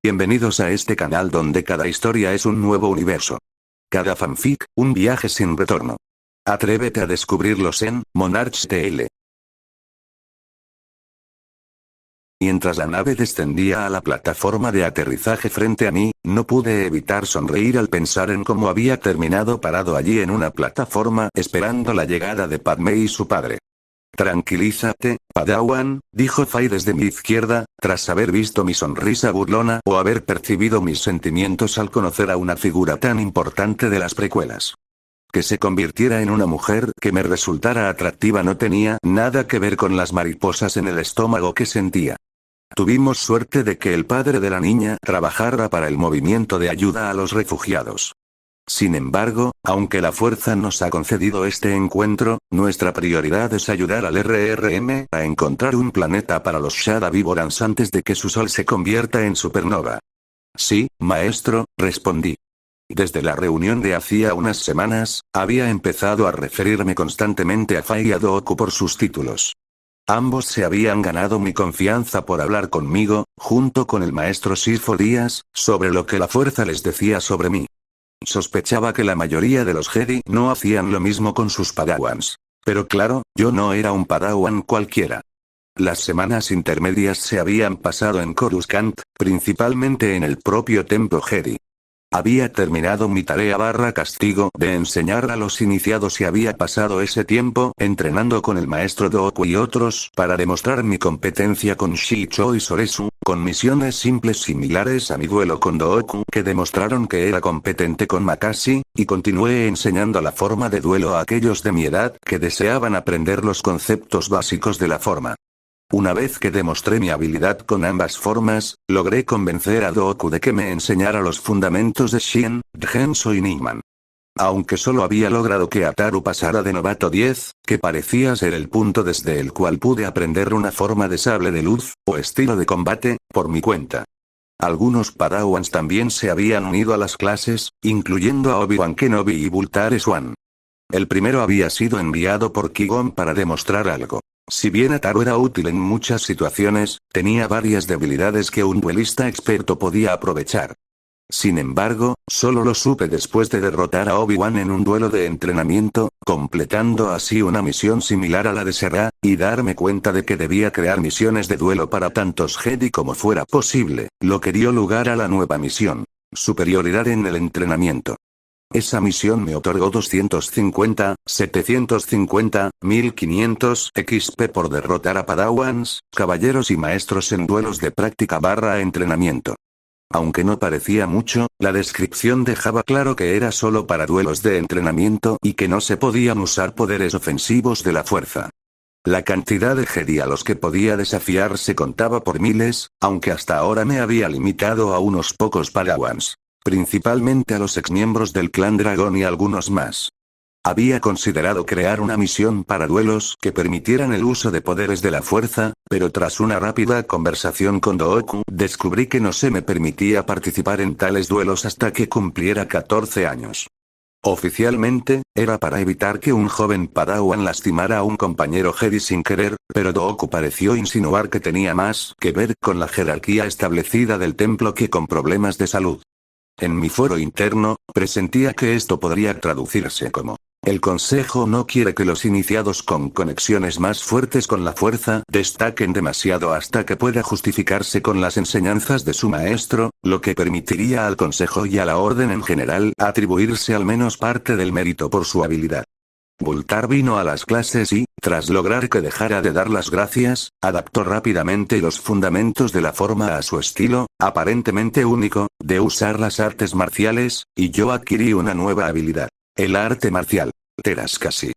Bienvenidos a este canal donde cada historia es un nuevo universo. Cada fanfic, un viaje sin retorno. Atrévete a descubrirlos en Monarch TL. Mientras la nave descendía a la plataforma de aterrizaje frente a mí, no pude evitar sonreír al pensar en cómo había terminado parado allí en una plataforma esperando la llegada de Padmé y su padre. Tranquilízate, Padawan, dijo Fai desde mi izquierda, tras haber visto mi sonrisa burlona o haber percibido mis sentimientos al conocer a una figura tan importante de las precuelas. Que se convirtiera en una mujer que me resultara atractiva no tenía nada que ver con las mariposas en el estómago que sentía. Tuvimos suerte de que el padre de la niña trabajara para el movimiento de ayuda a los refugiados. Sin embargo, aunque la fuerza nos ha concedido este encuentro, nuestra prioridad es ayudar al RRM a encontrar un planeta para los Shadowborns antes de que su sol se convierta en supernova. Sí, maestro, respondí. Desde la reunión de hacía unas semanas, había empezado a referirme constantemente a Fai y a Dooku por sus títulos. Ambos se habían ganado mi confianza por hablar conmigo, junto con el maestro Sifo Díaz, sobre lo que la fuerza les decía sobre mí. Sospechaba que la mayoría de los Jedi no hacían lo mismo con sus Padawans. Pero claro, yo no era un Padawan cualquiera. Las semanas intermedias se habían pasado en Coruscant, principalmente en el propio templo Jedi. Había terminado mi tarea / castigo de enseñar a los iniciados y había pasado ese tiempo entrenando con el maestro Dooku y otros para demostrar mi competencia con Shicho y Soresu, con misiones simples similares a mi duelo con Dooku que demostraron que era competente con Makashi, y continué enseñando la forma de duelo a aquellos de mi edad que deseaban aprender los conceptos básicos de la forma. Una vez que demostré mi habilidad con ambas formas, logré convencer a Dooku de que me enseñara los fundamentos de Shin, Genso y Niman. Aunque solo había logrado que Ataru pasara de novato 10, que parecía ser el punto desde el cual pude aprender una forma de sable de luz, o estilo de combate, por mi cuenta. Algunos Padawans también se habían unido a las clases, incluyendo a Obi-Wan Kenobi y Bultare Swan. El primero había sido enviado por Qui-Gon para demostrar algo. Si bien Ataru era útil en muchas situaciones, tenía varias debilidades que un duelista experto podía aprovechar. Sin embargo, solo lo supe después de derrotar a Obi-Wan en un duelo de entrenamiento, completando así una misión similar a la de Serra, y darme cuenta de que debía crear misiones de duelo para tantos Jedi como fuera posible, lo que dio lugar a la nueva misión: superioridad en el entrenamiento. Esa misión me otorgó 250, 750, 1500 XP por derrotar a Padawans, caballeros y maestros en duelos de práctica / entrenamiento. Aunque no parecía mucho, la descripción dejaba claro que era solo para duelos de entrenamiento y que no se podían usar poderes ofensivos de la fuerza. La cantidad de Jedi a los que podía desafiar se contaba por miles, aunque hasta ahora me había limitado a unos pocos Padawans. Principalmente a los exmiembros del clan Dragón y algunos más. Había considerado crear una misión para duelos que permitieran el uso de poderes de la fuerza, pero tras una rápida conversación con Dooku descubrí que no se me permitía participar en tales duelos hasta que cumpliera 14 años. Oficialmente, era para evitar que un joven Padawan lastimara a un compañero Jedi sin querer, pero Dooku pareció insinuar que tenía más que ver con la jerarquía establecida del templo que con problemas de salud. En mi fuero interno, presentía que esto podría traducirse como: el consejo no quiere que los iniciados con conexiones más fuertes con la fuerza destaquen demasiado hasta que pueda justificarse con las enseñanzas de su maestro, lo que permitiría al consejo y a la orden en general atribuirse al menos parte del mérito por su habilidad. Bultar vino a las clases y, tras lograr que dejara de dar las gracias, adaptó rápidamente los fundamentos de la forma a su estilo, aparentemente único, de usar las artes marciales, y yo adquirí una nueva habilidad: el arte marcial, Teraskasi.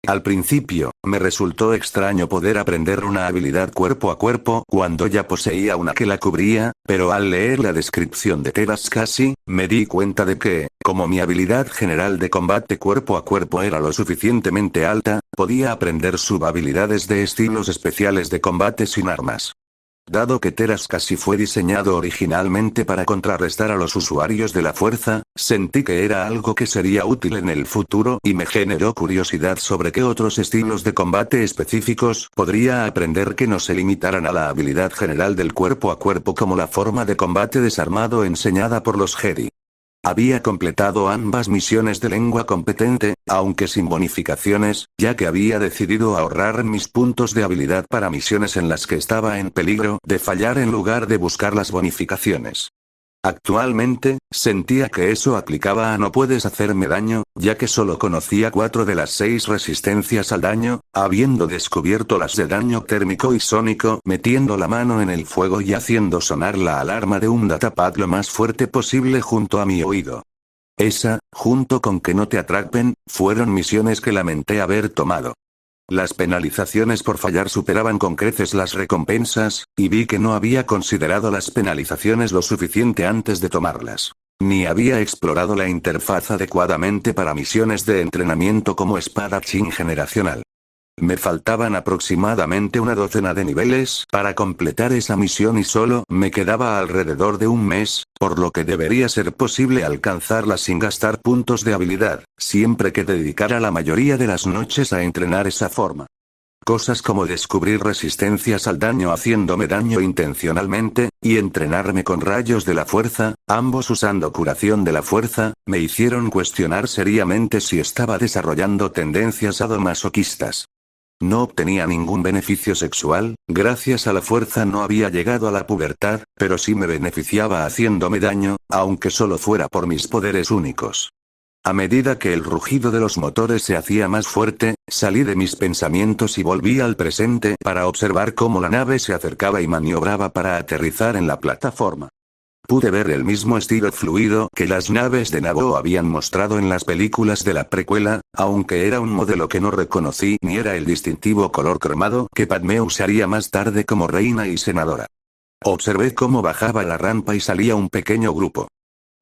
Al principio, me resultó extraño poder aprender una habilidad cuerpo a cuerpo cuando ya poseía una que la cubría, pero al leer la descripción de Teraskasi, me di cuenta de que, como mi habilidad general de combate cuerpo a cuerpo era lo suficientemente alta, podía aprender subhabilidades de estilos especiales de combate sin armas. Dado que Teras casi fue diseñado originalmente para contrarrestar a los usuarios de la fuerza, sentí que era algo que sería útil en el futuro y me generó curiosidad sobre qué otros estilos de combate específicos podría aprender que no se limitaran a la habilidad general del cuerpo a cuerpo como la forma de combate desarmado enseñada por los Jedi. Había completado ambas misiones de lengua competente, aunque sin bonificaciones, ya que había decidido ahorrar mis puntos de habilidad para misiones en las que estaba en peligro de fallar en lugar de buscar las bonificaciones. Actualmente, sentía que eso aplicaba a no puedes hacerme daño, ya que solo conocía 4 de las 6 resistencias al daño, habiendo descubierto las de daño térmico y sónico metiendo la mano en el fuego y haciendo sonar la alarma de un datapad lo más fuerte posible junto a mi oído. Esa, junto con que no te atrapen, fueron misiones que lamenté haber tomado. Las penalizaciones por fallar superaban con creces las recompensas, y vi que no había considerado las penalizaciones lo suficiente antes de tomarlas. Ni había explorado la interfaz adecuadamente para misiones de entrenamiento como espadachín generacional. Me faltaban aproximadamente una docena de niveles para completar esa misión y solo me quedaba alrededor de un mes, por lo que debería ser posible alcanzarla sin gastar puntos de habilidad, siempre que dedicara la mayoría de las noches a entrenar esa forma. Cosas como descubrir resistencias al daño haciéndome daño intencionalmente, y entrenarme con rayos de la fuerza, ambos usando curación de la fuerza, me hicieron cuestionar seriamente si estaba desarrollando tendencias sadomasoquistas. No obtenía ningún beneficio sexual, gracias a la fuerza no había llegado a la pubertad, pero sí me beneficiaba haciéndome daño, aunque solo fuera por mis poderes únicos. A medida que el rugido de los motores se hacía más fuerte, salí de mis pensamientos y volví al presente para observar cómo la nave se acercaba y maniobraba para aterrizar en la plataforma. Pude ver el mismo estilo fluido que las naves de Naboo habían mostrado en las películas de la precuela, aunque era un modelo que no reconocí ni era el distintivo color cromado que Padmé usaría más tarde como reina y senadora. Observé cómo bajaba la rampa y salía un pequeño grupo.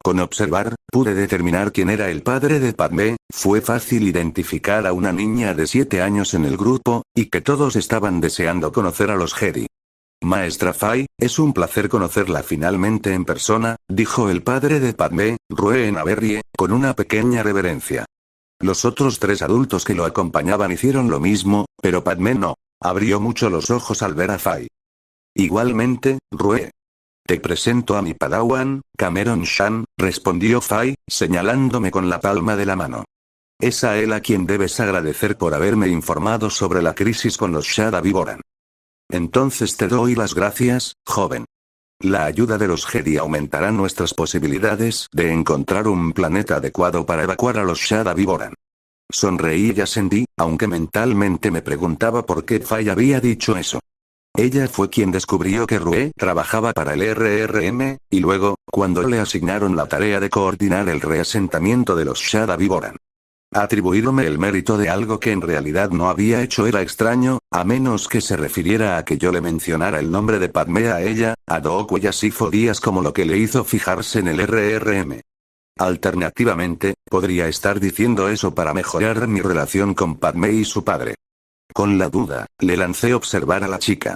Con observar, pude determinar quién era el padre de Padmé, fue fácil identificar a una niña de 7 años en el grupo, y que todos estaban deseando conocer a los Jedi. Maestra Fai, es un placer conocerla finalmente en persona, dijo el padre de Padmé, Rue Naverrie, con una pequeña reverencia. Los otros 3 adultos que lo acompañaban hicieron lo mismo, pero Padmé no. Abrió mucho los ojos al ver a Fai. Igualmente, Rue. Te presento a mi padawan, Cameron Shan, respondió Fai, señalándome con la palma de la mano. Es a él a quien debes agradecer por haberme informado sobre la crisis con los Shada Viboran. Entonces te doy las gracias, joven. La ayuda de los Jedi aumentará nuestras posibilidades de encontrar un planeta adecuado para evacuar a los Shada Viboran. Sonreí y asentí, aunque mentalmente me preguntaba por qué Fai había dicho eso. Ella fue quien descubrió que Rue trabajaba para el RRM, y luego, cuando le asignaron la tarea de coordinar el reasentamiento de los Shada Viboran. Atribuirme el mérito de algo que en realidad no había hecho era extraño, a menos que se refiriera a que yo le mencionara el nombre de Padmé a ella, a Doku y a Sifo Díaz como lo que le hizo fijarse en el RRM. Alternativamente, podría estar diciendo eso para mejorar mi relación con Padmé y su padre. Con la duda, le lancé observar a la chica.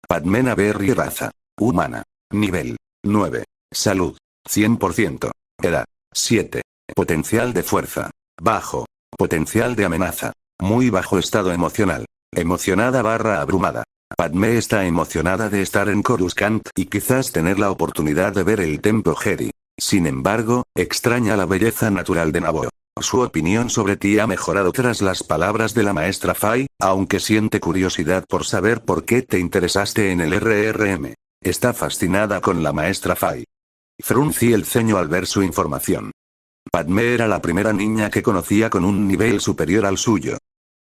Padmé Naverrie raza. Humana. Nivel. 9. Salud. 100%. Edad. 7. Potencial de fuerza. Bajo. Potencial de amenaza. Muy bajo estado emocional. Emocionada/abrumada. Padmé está emocionada de estar en Coruscant y quizás tener la oportunidad de ver el templo Jedi. Sin embargo, extraña la belleza natural de Naboo. Su opinión sobre ti ha mejorado tras las palabras de la maestra Fai, aunque siente curiosidad por saber por qué te interesaste en el RRM. Está fascinada con la maestra Fai. Fruncí el ceño al ver su información. Padmé era la primera niña que conocía con un nivel superior al suyo.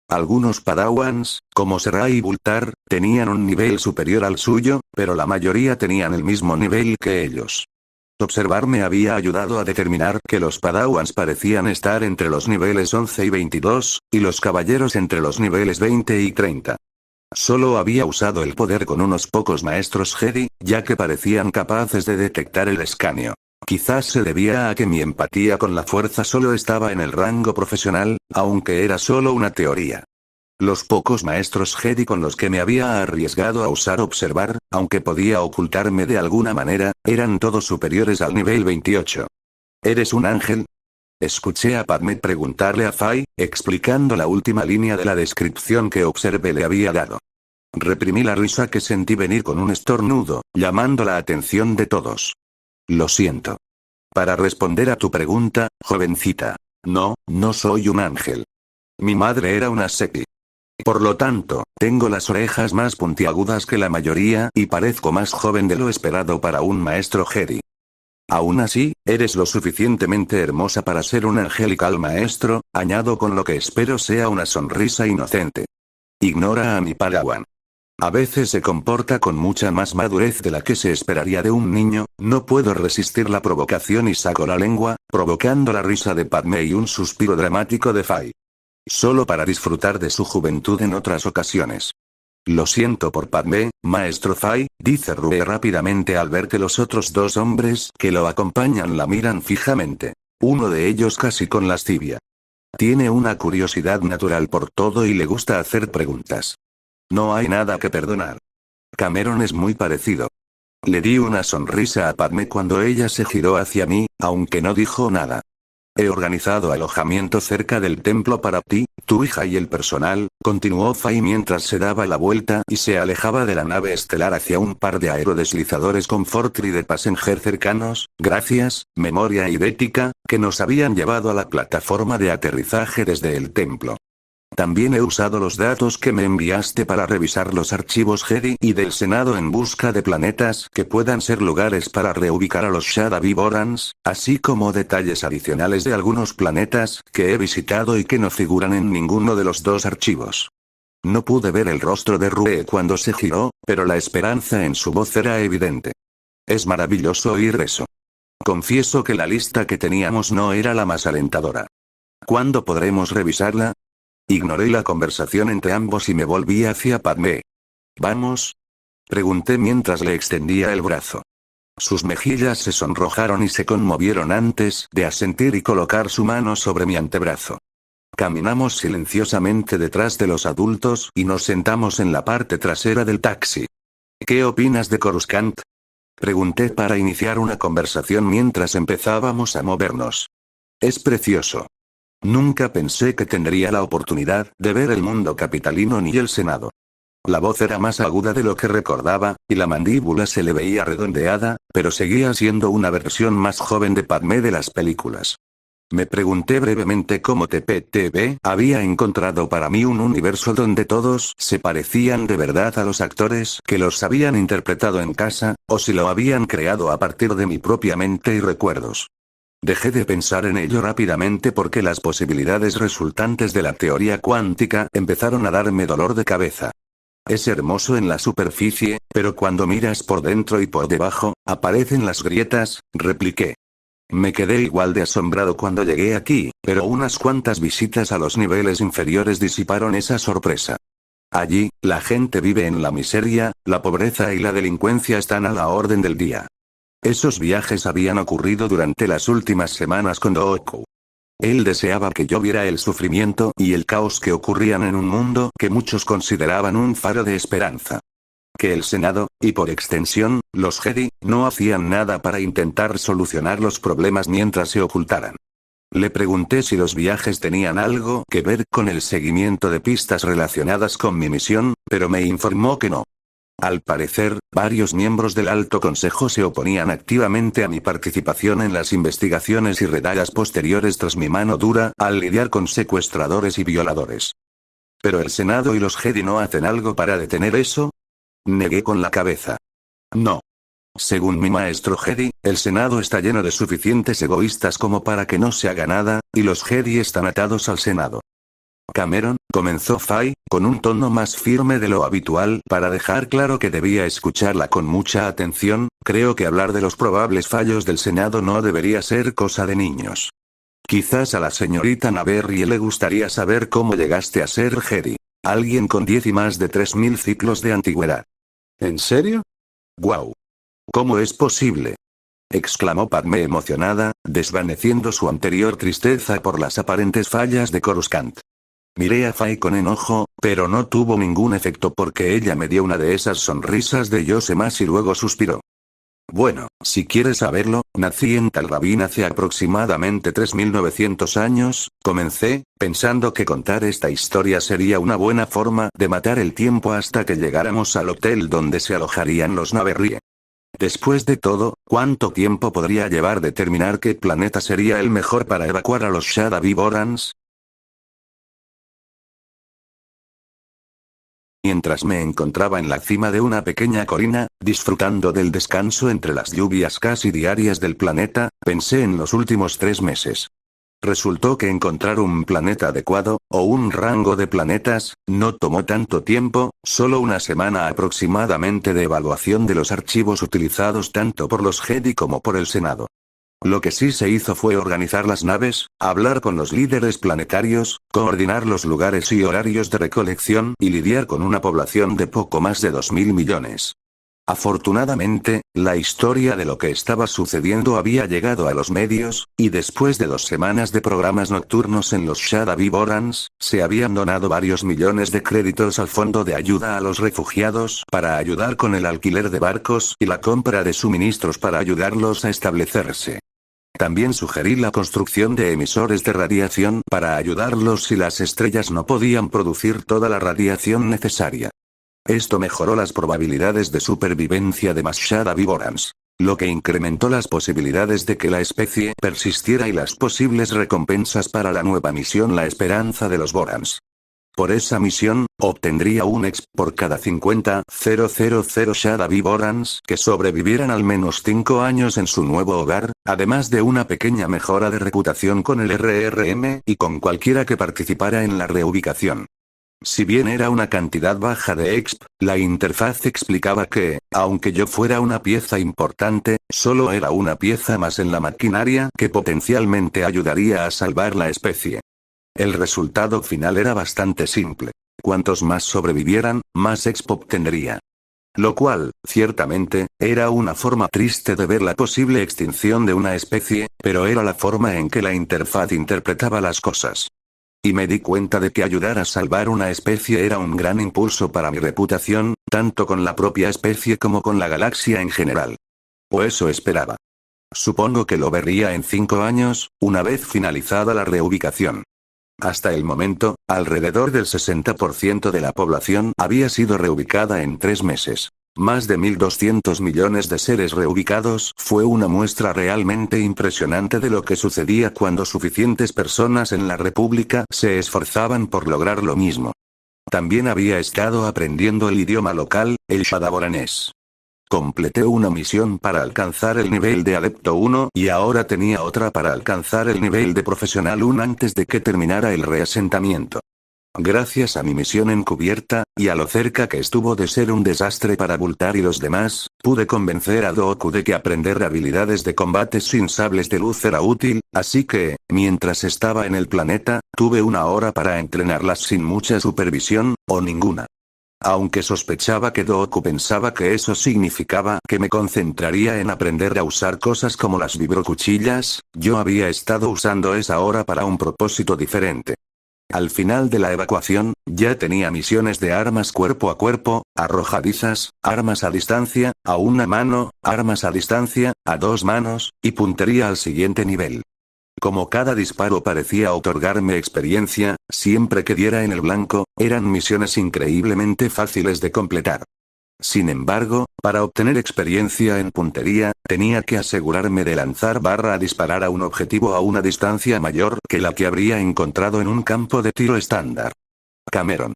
Algunos padawans, como Serai y Bultar, tenían un nivel superior al suyo, pero la mayoría tenían el mismo nivel que ellos. Observar me había ayudado a determinar que los padawans parecían estar entre los niveles 11 y 22, y los caballeros entre los niveles 20 y 30. Solo había usado el poder con unos pocos maestros Jedi, ya que parecían capaces de detectar el escaneo. Quizás se debía a que mi empatía con la fuerza solo estaba en el rango profesional, aunque era solo una teoría. Los pocos maestros Jedi con los que me había arriesgado a usar observar, aunque podía ocultarme de alguna manera, eran todos superiores al nivel 28. ¿Eres un ángel? Escuché a Padmé preguntarle a Fai, explicando la última línea de la descripción que Observe le había dado. Reprimí la risa que sentí venir con un estornudo, llamando la atención de todos. Lo siento. Para responder a tu pregunta, jovencita. No, no soy un ángel. Mi madre era una Seki. Por lo tanto, tengo las orejas más puntiagudas que la mayoría y parezco más joven de lo esperado para un maestro Jedi. Aún así, eres lo suficientemente hermosa para ser un angelical maestro, añado con lo que espero sea una sonrisa inocente. Ignora a mi Padawan. A veces se comporta con mucha más madurez de la que se esperaría de un niño, no puedo resistir la provocación y saco la lengua, provocando la risa de Padmé y un suspiro dramático de Fai. Solo para disfrutar de su juventud en otras ocasiones. Lo siento por Padmé, maestro Fai, dice Rue rápidamente al ver que los otros dos hombres que lo acompañan la miran fijamente. Uno de ellos casi con lascivia. Tiene una curiosidad natural por todo y le gusta hacer preguntas. No hay nada que perdonar. Cameron es muy parecido. Le di una sonrisa a Padmé cuando ella se giró hacia mí, aunque no dijo nada. He organizado alojamiento cerca del templo para ti, tu hija y el personal, continuó Fai mientras se daba la vuelta y se alejaba de la nave estelar hacia un par de aerodeslizadores con Fortry de Passenger cercanos, gracias, memoria idética, que nos habían llevado a la plataforma de aterrizaje desde el templo. También he usado los datos que me enviaste para revisar los archivos Jedi y del Senado en busca de planetas que puedan ser lugares para reubicar a los Shadavi Borans, así como detalles adicionales de algunos planetas que he visitado y que no figuran en ninguno de los dos archivos. No pude ver el rostro de Rue cuando se giró, pero la esperanza en su voz era evidente. Es maravilloso oír eso. Confieso que la lista que teníamos no era la más alentadora. ¿Cuándo podremos revisarla? Ignoré la conversación entre ambos y me volví hacia Padmé. ¿Vamos? Pregunté mientras le extendía el brazo. Sus mejillas se sonrojaron y se conmovieron antes de asentir y colocar su mano sobre mi antebrazo. Caminamos silenciosamente detrás de los adultos y nos sentamos en la parte trasera del taxi. ¿Qué opinas de Coruscant? Pregunté para iniciar una conversación mientras empezábamos a movernos. Es precioso. Nunca pensé que tendría la oportunidad de ver el mundo capitalino ni el Senado. La voz era más aguda de lo que recordaba, y la mandíbula se le veía redondeada, pero seguía siendo una versión más joven de Padmé de las películas. Me pregunté brevemente cómo TPTV había encontrado para mí un universo donde todos se parecían de verdad a los actores que los habían interpretado en casa, o si lo habían creado a partir de mi propia mente y recuerdos. Dejé de pensar en ello rápidamente porque las posibilidades resultantes de la teoría cuántica empezaron a darme dolor de cabeza. Es hermoso en la superficie, pero cuando miras por dentro y por debajo, aparecen las grietas, repliqué. Me quedé igual de asombrado cuando llegué aquí, pero unas cuantas visitas a los niveles inferiores disiparon esa sorpresa. Allí, la gente vive en la miseria, la pobreza y la delincuencia están a la orden del día. Esos viajes habían ocurrido durante las últimas semanas con Dooku. Él deseaba que yo viera el sufrimiento y el caos que ocurrían en un mundo que muchos consideraban un faro de esperanza. Que el Senado, y por extensión, los Jedi, no hacían nada para intentar solucionar los problemas mientras se ocultaran. Le pregunté si los viajes tenían algo que ver con el seguimiento de pistas relacionadas con mi misión, pero me informó que no. Al parecer, varios miembros del Alto Consejo se oponían activamente a mi participación en las investigaciones y redadas posteriores tras mi mano dura al lidiar con secuestradores y violadores. ¿Pero el Senado y los Jedi no hacen algo para detener eso? Negué con la cabeza. No. Según mi maestro Jedi, el Senado está lleno de suficientes egoístas como para que no se haga nada, y los Jedi están atados al Senado. Cameron, comenzó Fai, con un tono más firme de lo habitual para dejar claro que debía escucharla con mucha atención, creo que hablar de los probables fallos del Senado no debería ser cosa de niños. Quizás a la señorita Naverrie le gustaría saber cómo llegaste a ser Jedi. Alguien con 10 y más de 3000 ciclos de antigüedad. ¿En serio? ¡Guau! ¿Cómo es posible? Exclamó Padmé emocionada, desvaneciendo su anterior tristeza por las aparentes fallas de Coruscant. Miré a Faye con enojo, pero no tuvo ningún efecto porque ella me dio una de esas sonrisas de yo sé más y luego suspiró. Bueno, si quieres saberlo, nací en Tal Rabin hace aproximadamente 3900 años, comencé, pensando que contar esta historia sería una buena forma de matar el tiempo hasta que llegáramos al hotel donde se alojarían los Naverrie. Después de todo, ¿cuánto tiempo podría llevar determinar qué planeta sería el mejor para evacuar a los Shadavi Borans? Mientras me encontraba en la cima de una pequeña colina, disfrutando del descanso entre las lluvias casi diarias del planeta, pensé en los últimos 3 meses. Resultó que encontrar un planeta adecuado, o un rango de planetas, no tomó tanto tiempo, solo una semana aproximadamente de evaluación de los archivos utilizados tanto por los Jedi como por el Senado. Lo que sí se hizo fue organizar las naves, hablar con los líderes planetarios, coordinar los lugares y horarios de recolección y lidiar con una población de poco más de 2000 millones. Afortunadamente, la historia de lo que estaba sucediendo había llegado a los medios, y después de 2 semanas de programas nocturnos en los Shadavi Borans, se habían donado varios millones de créditos al Fondo de Ayuda a los Refugiados para ayudar con el alquiler de barcos y la compra de suministros para ayudarlos a establecerse. También sugerí la construcción de emisores de radiación para ayudarlos si las estrellas no podían producir toda la radiación necesaria. Esto mejoró las probabilidades de supervivencia de más Shadavi Borans, lo que incrementó las posibilidades de que la especie persistiera y las posibles recompensas para la nueva misión La Esperanza de los Borans. Por esa misión, obtendría un exp por cada 50,000 Shadavi Borans que sobrevivieran al menos 5 años en su nuevo hogar, además de una pequeña mejora de reputación con el RRM y con cualquiera que participara en la reubicación. Si bien era una cantidad baja de exp, la interfaz explicaba que, aunque yo fuera una pieza importante, solo era una pieza más en la maquinaria que potencialmente ayudaría a salvar la especie. El resultado final era bastante simple. Cuantos más sobrevivieran, más exp obtendría. Lo cual, ciertamente, era una forma triste de ver la posible extinción de una especie, pero era la forma en que la interfaz interpretaba las cosas. Y me di cuenta de que ayudar a salvar una especie era un gran impulso para mi reputación, tanto con la propia especie como con la galaxia en general. O eso esperaba. Supongo que lo vería en 5 años, una vez finalizada la reubicación. Hasta el momento, alrededor del 60% de la población había sido reubicada en 3 meses. Más de 1.200 millones de seres reubicados fue una muestra realmente impresionante de lo que sucedía cuando suficientes personas en la República se esforzaban por lograr lo mismo. También había estado aprendiendo el idioma local, el shadaboranés. Completé una misión para alcanzar el nivel de Adepto 1 y ahora tenía otra para alcanzar el nivel de Profesional 1 antes de que terminara el reasentamiento. Gracias a mi misión encubierta, y a lo cerca que estuvo de ser un desastre para Bultar y los demás, pude convencer a Dooku de que aprender habilidades de combate sin sables de luz era útil, así que, mientras estaba en el planeta, tuve 1 hora para entrenarlas sin mucha supervisión, o ninguna. Aunque sospechaba que Dooku pensaba que eso significaba que me concentraría en aprender a usar cosas como las vibrocuchillas, yo había estado usando esa hora para un propósito diferente. Al final de la evacuación, ya tenía misiones de armas cuerpo a cuerpo, arrojadizas, armas a distancia, a 1 mano, armas a distancia, a 2 manos, y puntería al siguiente nivel. Como cada disparo parecía otorgarme experiencia, siempre que diera en el blanco, eran misiones increíblemente fáciles de completar. Sin embargo, para obtener experiencia en puntería, tenía que asegurarme de lanzar a disparar a un objetivo a una distancia mayor que la que habría encontrado en un campo de tiro estándar. Cameron.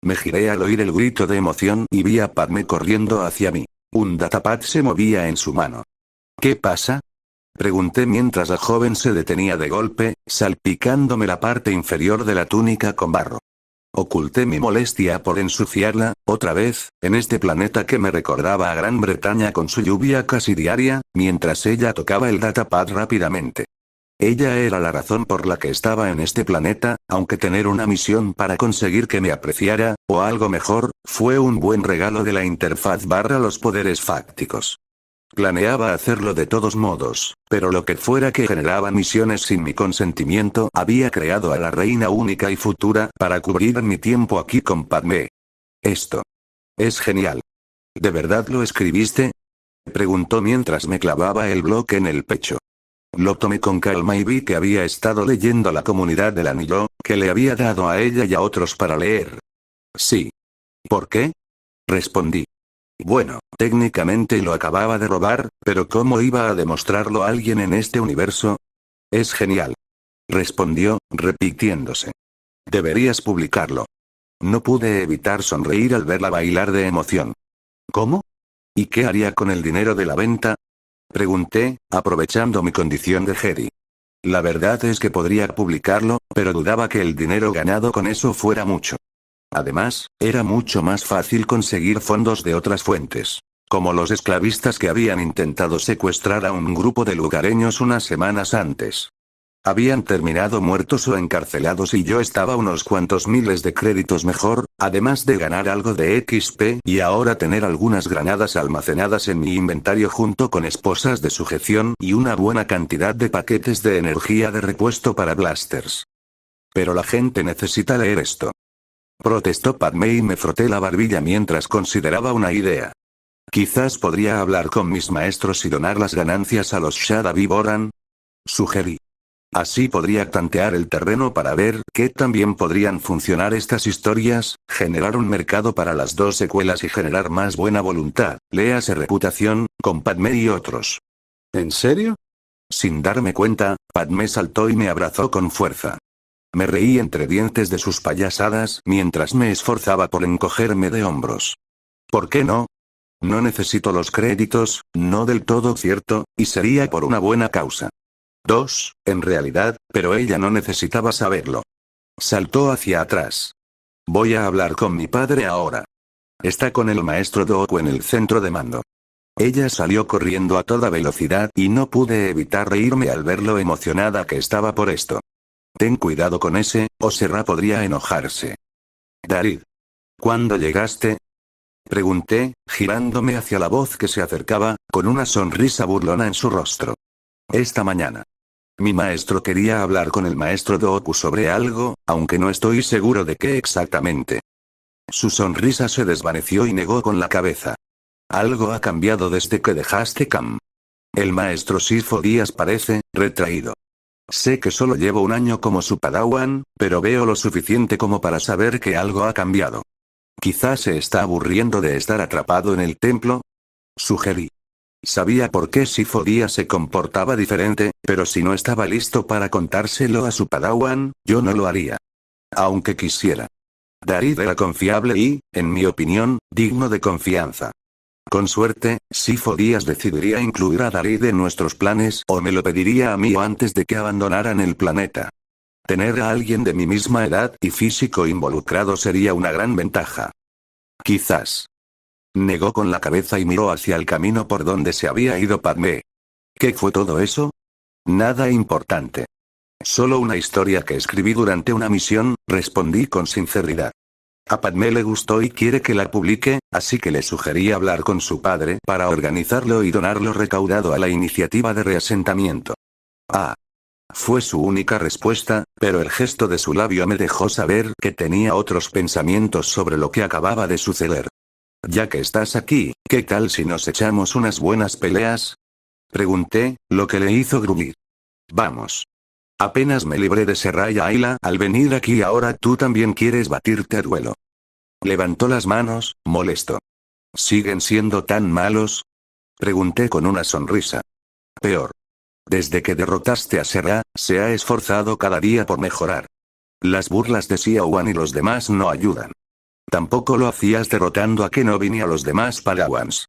Me giré al oír el grito de emoción y vi a Padme corriendo hacia mí. Un datapad se movía en su mano. ¿Qué pasa?, pregunté mientras la joven se detenía de golpe, salpicándome la parte inferior de la túnica con barro. Oculté mi molestia por ensuciarla, otra vez, en este planeta que me recordaba a Gran Bretaña con su lluvia casi diaria, mientras ella tocaba el datapad rápidamente. Ella era la razón por la que estaba en este planeta, aunque tener una misión para conseguir que me apreciara, o algo mejor, fue un buen regalo de la interfaz / los poderes fácticos. Planeaba hacerlo de todos modos, pero lo que fuera que generaba misiones sin mi consentimiento había creado a la reina única y futura para cubrir mi tiempo aquí con Padmé. Esto es genial. ¿De verdad lo escribiste? Preguntó mientras me clavaba el bloque en el pecho. Lo tomé con calma y vi que había estado leyendo La Comunidad del Anillo, que le había dado a ella y a otros para leer. Sí. ¿Por qué? Respondí. Bueno, técnicamente lo acababa de robar, pero ¿cómo iba a demostrarlo a alguien en este universo? Es genial. Respondió, repitiéndose. Deberías publicarlo. No pude evitar sonreír al verla bailar de emoción. ¿Cómo? ¿Y qué haría con el dinero de la venta? Pregunté, aprovechando mi condición de Jedi. La verdad es que podría publicarlo, pero dudaba que el dinero ganado con eso fuera mucho. Además, era mucho más fácil conseguir fondos de otras fuentes. Como los esclavistas que habían intentado secuestrar a un grupo de lugareños unas semanas antes. Habían terminado muertos o encarcelados y yo estaba unos cuantos miles de créditos mejor, además de ganar algo de XP y ahora tener algunas granadas almacenadas en mi inventario junto con esposas de sujeción y una buena cantidad de paquetes de energía de repuesto para blasters. Pero la gente necesita leer esto. Protestó Padmé y me froté la barbilla mientras consideraba una idea. Quizás podría hablar con mis maestros y donar las ganancias a los Shadavi Boran. Sugerí. Así podría tantear el terreno para ver qué también podrían funcionar estas historias, generar un mercado para las dos secuelas y generar más buena voluntad, léase reputación, con Padmé y otros. ¿En serio? Sin darme cuenta, Padmé saltó y me abrazó con fuerza. Me reí entre dientes de sus payasadas mientras me esforzaba por encogerme de hombros. ¿Por qué no? No necesito los créditos, no del todo cierto, y sería por una buena causa. 2, en realidad, pero ella no necesitaba saberlo. Saltó hacia atrás. Voy a hablar con mi padre ahora. Está con el maestro Dooku en el centro de mando. Ella salió corriendo a toda velocidad y no pude evitar reírme al ver lo emocionada que estaba por esto. Ten cuidado con ese, o Serra podría enojarse. Darid. ¿Cuándo llegaste? Pregunté, girándome hacia la voz que se acercaba, con una sonrisa burlona en su rostro. Esta mañana. Mi maestro quería hablar con el maestro Dooku sobre algo, aunque no estoy seguro de qué exactamente. Su sonrisa se desvaneció y negó con la cabeza. Algo ha cambiado desde que dejaste Cam. El maestro Sifo Díaz parece retraído. Sé que solo llevo un año como su padawan, pero veo lo suficiente como para saber que algo ha cambiado. Quizás se está aburriendo de estar atrapado en el templo. Sugerí. Sabía por qué Sifo Díaz se comportaba diferente, pero si no estaba listo para contárselo a su padawan, yo no lo haría. Aunque quisiera. Darid era confiable y, en mi opinión, digno de confianza. Con suerte, Sifo Díaz decidiría incluir a Darid en nuestros planes o me lo pediría a mí antes de que abandonaran el planeta. Tener a alguien de mi misma edad y físico involucrado sería una gran ventaja. Quizás. Negó con la cabeza y miró hacia el camino por donde se había ido Padmé. ¿Qué fue todo eso? Nada importante. Solo una historia que escribí durante una misión, respondí con sinceridad. A Padmé le gustó y quiere que la publique, así que le sugerí hablar con su padre para organizarlo y donar lo recaudado a la iniciativa de reasentamiento. Ah. Fue su única respuesta, pero el gesto de su labio me dejó saber que tenía otros pensamientos sobre lo que acababa de suceder. Ya que estás aquí, ¿qué tal si nos echamos unas buenas peleas? Pregunté, lo que le hizo gruñir. Vamos. Apenas me libré de Serra y Ayla al venir aquí y ahora tú también quieres batirte a duelo. Levantó las manos, molesto. ¿Siguen siendo tan malos? Pregunté con una sonrisa. Peor. Desde que derrotaste a Serra, se ha esforzado cada día por mejorar. Las burlas de Xiaowan y los demás no ayudan. Tampoco lo hacías derrotando a Kenobi ni a los demás Padawans.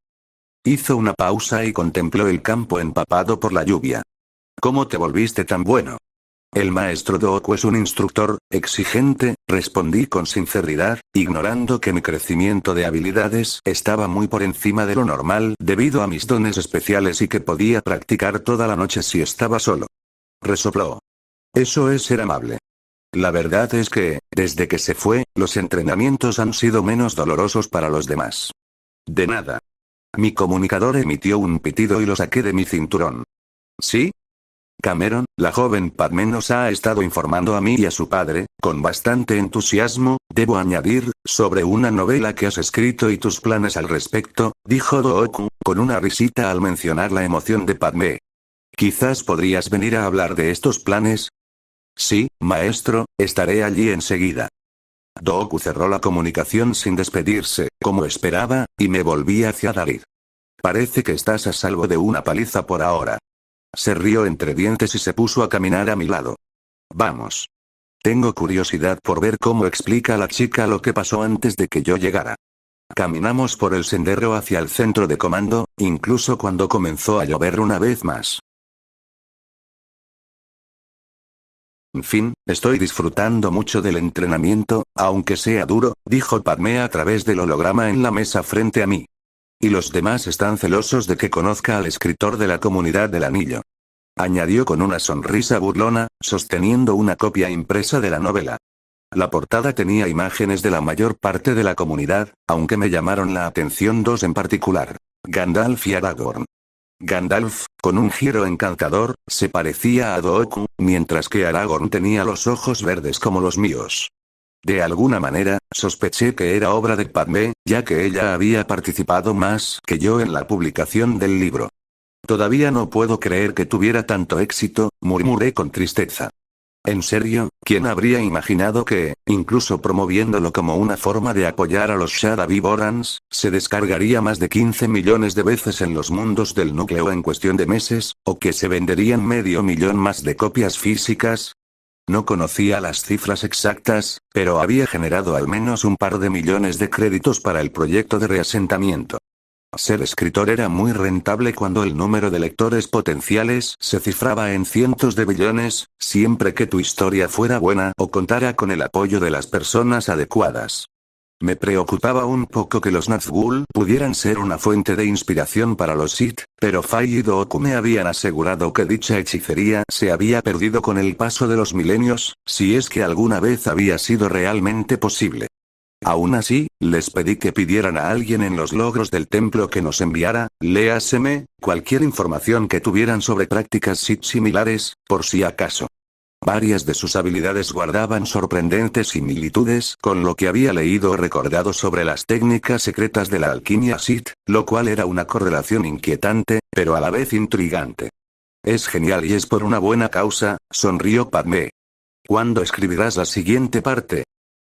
Hizo una pausa y contempló el campo empapado por la lluvia. ¿Cómo te volviste tan bueno? El maestro Dooku es un instructor exigente, respondí con sinceridad, ignorando que mi crecimiento de habilidades estaba muy por encima de lo normal debido a mis dones especiales y que podía practicar toda la noche si estaba solo. Resopló. Eso es ser amable. La verdad es que, desde que se fue, los entrenamientos han sido menos dolorosos para los demás. De nada. Mi comunicador emitió un pitido y lo saqué de mi cinturón. ¿Sí? Cameron, la joven Padmé nos ha estado informando a mí y a su padre, con bastante entusiasmo, debo añadir, sobre una novela que has escrito y tus planes al respecto, dijo Dooku, con una risita al mencionar la emoción de Padmé. Quizás podrías venir a hablar de estos planes. Sí, maestro, estaré allí enseguida. Dooku cerró la comunicación sin despedirse, como esperaba, y me volví hacia David. Parece que estás a salvo de una paliza por ahora. Se rió entre dientes y se puso a caminar a mi lado. Vamos. Tengo curiosidad por ver cómo explica la chica lo que pasó antes de que yo llegara. Caminamos por el sendero hacia el centro de comando, incluso cuando comenzó a llover una vez más. En fin, estoy disfrutando mucho del entrenamiento, aunque sea duro, dijo Padmé a través del holograma en la mesa frente a mí. Y los demás están celosos de que conozca al escritor de la comunidad del anillo. Añadió con una sonrisa burlona, sosteniendo una copia impresa de la novela. La portada tenía imágenes de la mayor parte de la comunidad, aunque me llamaron la atención dos en particular: Gandalf y Aragorn. Gandalf, con un giro encantador, se parecía a Dooku, mientras que Aragorn tenía los ojos verdes como los míos. De alguna manera, sospeché que era obra de Padmé, ya que ella había participado más que yo en la publicación del libro. Todavía no puedo creer que tuviera tanto éxito, murmuré con tristeza. En serio, ¿quién habría imaginado que, incluso promoviéndolo como una forma de apoyar a los Shadavivorans, se descargaría más de 15 millones de veces en los mundos del núcleo en cuestión de meses, o que se venderían 500.000 más de copias físicas? No conocía las cifras exactas, pero había generado al menos un par de millones de créditos para el proyecto de reasentamiento. Ser escritor era muy rentable cuando el número de lectores potenciales se cifraba en cientos de billones, siempre que tu historia fuera buena o contara con el apoyo de las personas adecuadas. Me preocupaba un poco que los Nazgûl pudieran ser una fuente de inspiración para los Sith, pero Fai y Dooku me habían asegurado que dicha hechicería se había perdido con el paso de los milenios, si es que alguna vez había sido realmente posible. Aún así, les pedí que pidieran a alguien en los logros del templo que nos enviara, léaseme, cualquier información que tuvieran sobre prácticas Sith similares, por si acaso. Varias de sus habilidades guardaban sorprendentes similitudes con lo que había leído o recordado sobre las técnicas secretas de la alquimia Sith, lo cual era una correlación inquietante, pero a la vez intrigante. Es genial y es por una buena causa, sonrió Padmé. ¿Cuándo escribirás la siguiente parte?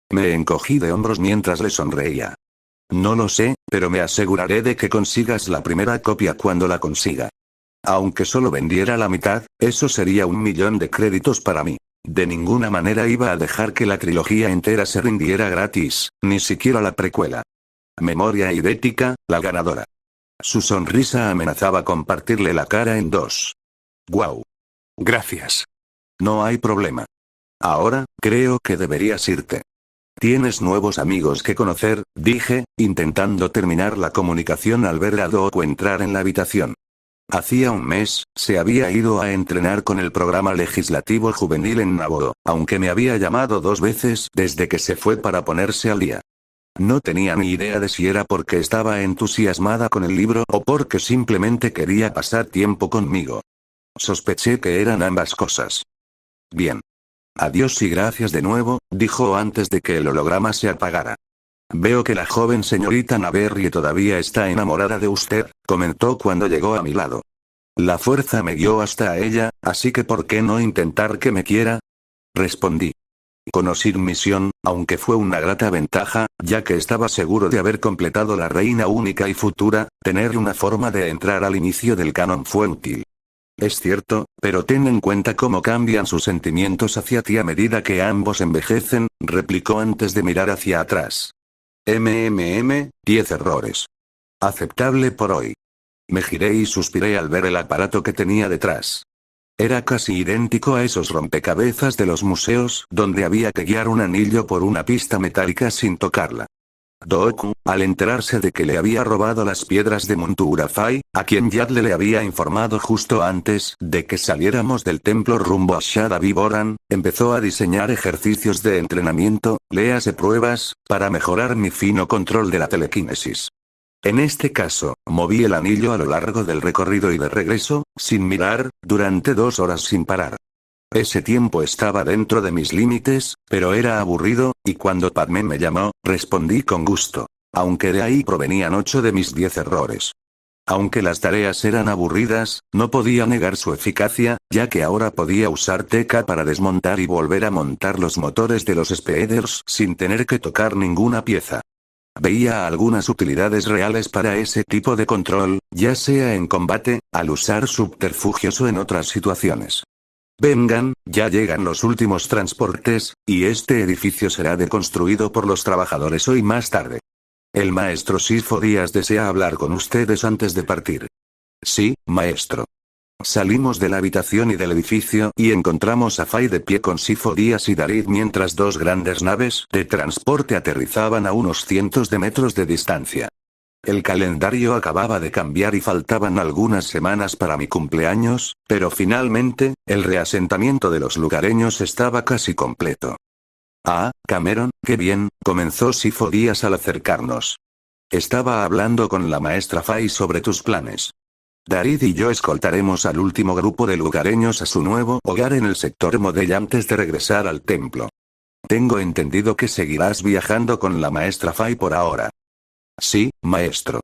Me encogí de hombros mientras le sonreía. No lo sé, pero me aseguraré de que consigas la primera copia cuando la consiga. Aunque solo vendiera la mitad, eso sería 1.000.000 de créditos para mí. De ninguna manera iba a dejar que la trilogía entera se rindiera gratis, ni siquiera la precuela. Memoria idética, la ganadora. Su sonrisa amenazaba con partirle la cara en dos. ¡Guau! Gracias. No hay problema. Ahora, creo que deberías irte. Tienes nuevos amigos que conocer, dije, intentando terminar la comunicación al ver a Dooku entrar en la habitación. Hacía un mes, se había ido a entrenar con el programa legislativo juvenil en Naboo, aunque me había llamado 2 veces desde que se fue para ponerse al día. No tenía ni idea de si era porque estaba entusiasmada con el libro o porque simplemente quería pasar tiempo conmigo. Sospeché que eran ambas cosas. Bien. Adiós y gracias de nuevo, dijo antes de que el holograma se apagara. Veo que la joven señorita Naverrie todavía está enamorada de usted, comentó cuando llegó a mi lado. La fuerza me guió hasta ella, así que ¿por qué no intentar que me quiera? Respondí. Conocí misión, aunque fue una grata ventaja, ya que estaba seguro de haber completado la reina única y futura, tener una forma de entrar al inicio del canon fue útil. Es cierto, pero ten en cuenta cómo cambian sus sentimientos hacia ti a medida que ambos envejecen, replicó antes de mirar hacia atrás. 10 errores. Aceptable por hoy. Me giré y suspiré al ver el aparato que tenía detrás. Era casi idéntico a esos rompecabezas de los museos donde había que guiar un anillo por una pista metálica sin tocarla. Dooku, al enterarse de que le había robado las piedras de montura Fai, a quien Yadle le había informado justo antes de que saliéramos del templo rumbo a Shadavivoran, empezó a diseñar ejercicios de entrenamiento, léase pruebas, para mejorar mi fino control de la telequinesis. En este caso, moví el anillo a lo largo del recorrido y de regreso, sin mirar, durante 2 horas sin parar. Ese tiempo estaba dentro de mis límites, pero era aburrido, y cuando Padmé me llamó, respondí con gusto. Aunque de ahí provenían 8 de mis 10 errores. Aunque las tareas eran aburridas, no podía negar su eficacia, ya que ahora podía usar TK para desmontar y volver a montar los motores de los Speeders sin tener que tocar ninguna pieza. Veía algunas utilidades reales para ese tipo de control, ya sea en combate, al usar subterfugios o en otras situaciones. Vengan, ya llegan los últimos transportes, y este edificio será deconstruido por los trabajadores hoy más tarde. El maestro Sifo Díaz desea hablar con ustedes antes de partir. Sí, maestro. Salimos de la habitación y del edificio y encontramos a Fai de pie con Sifo Díaz y Darid mientras 2 grandes naves de transporte aterrizaban a unos cientos de metros de distancia. El calendario acababa de cambiar y faltaban algunas semanas para mi cumpleaños, pero finalmente, el reasentamiento de los lugareños estaba casi completo. Ah, Cameron, qué bien, comenzó Sifo Díaz al acercarnos. Estaba hablando con la maestra Fai sobre tus planes. Darid y yo escoltaremos al último grupo de lugareños a su nuevo hogar en el sector Modell antes de regresar al templo. Tengo entendido que seguirás viajando con la maestra Fai por ahora. Sí, maestro.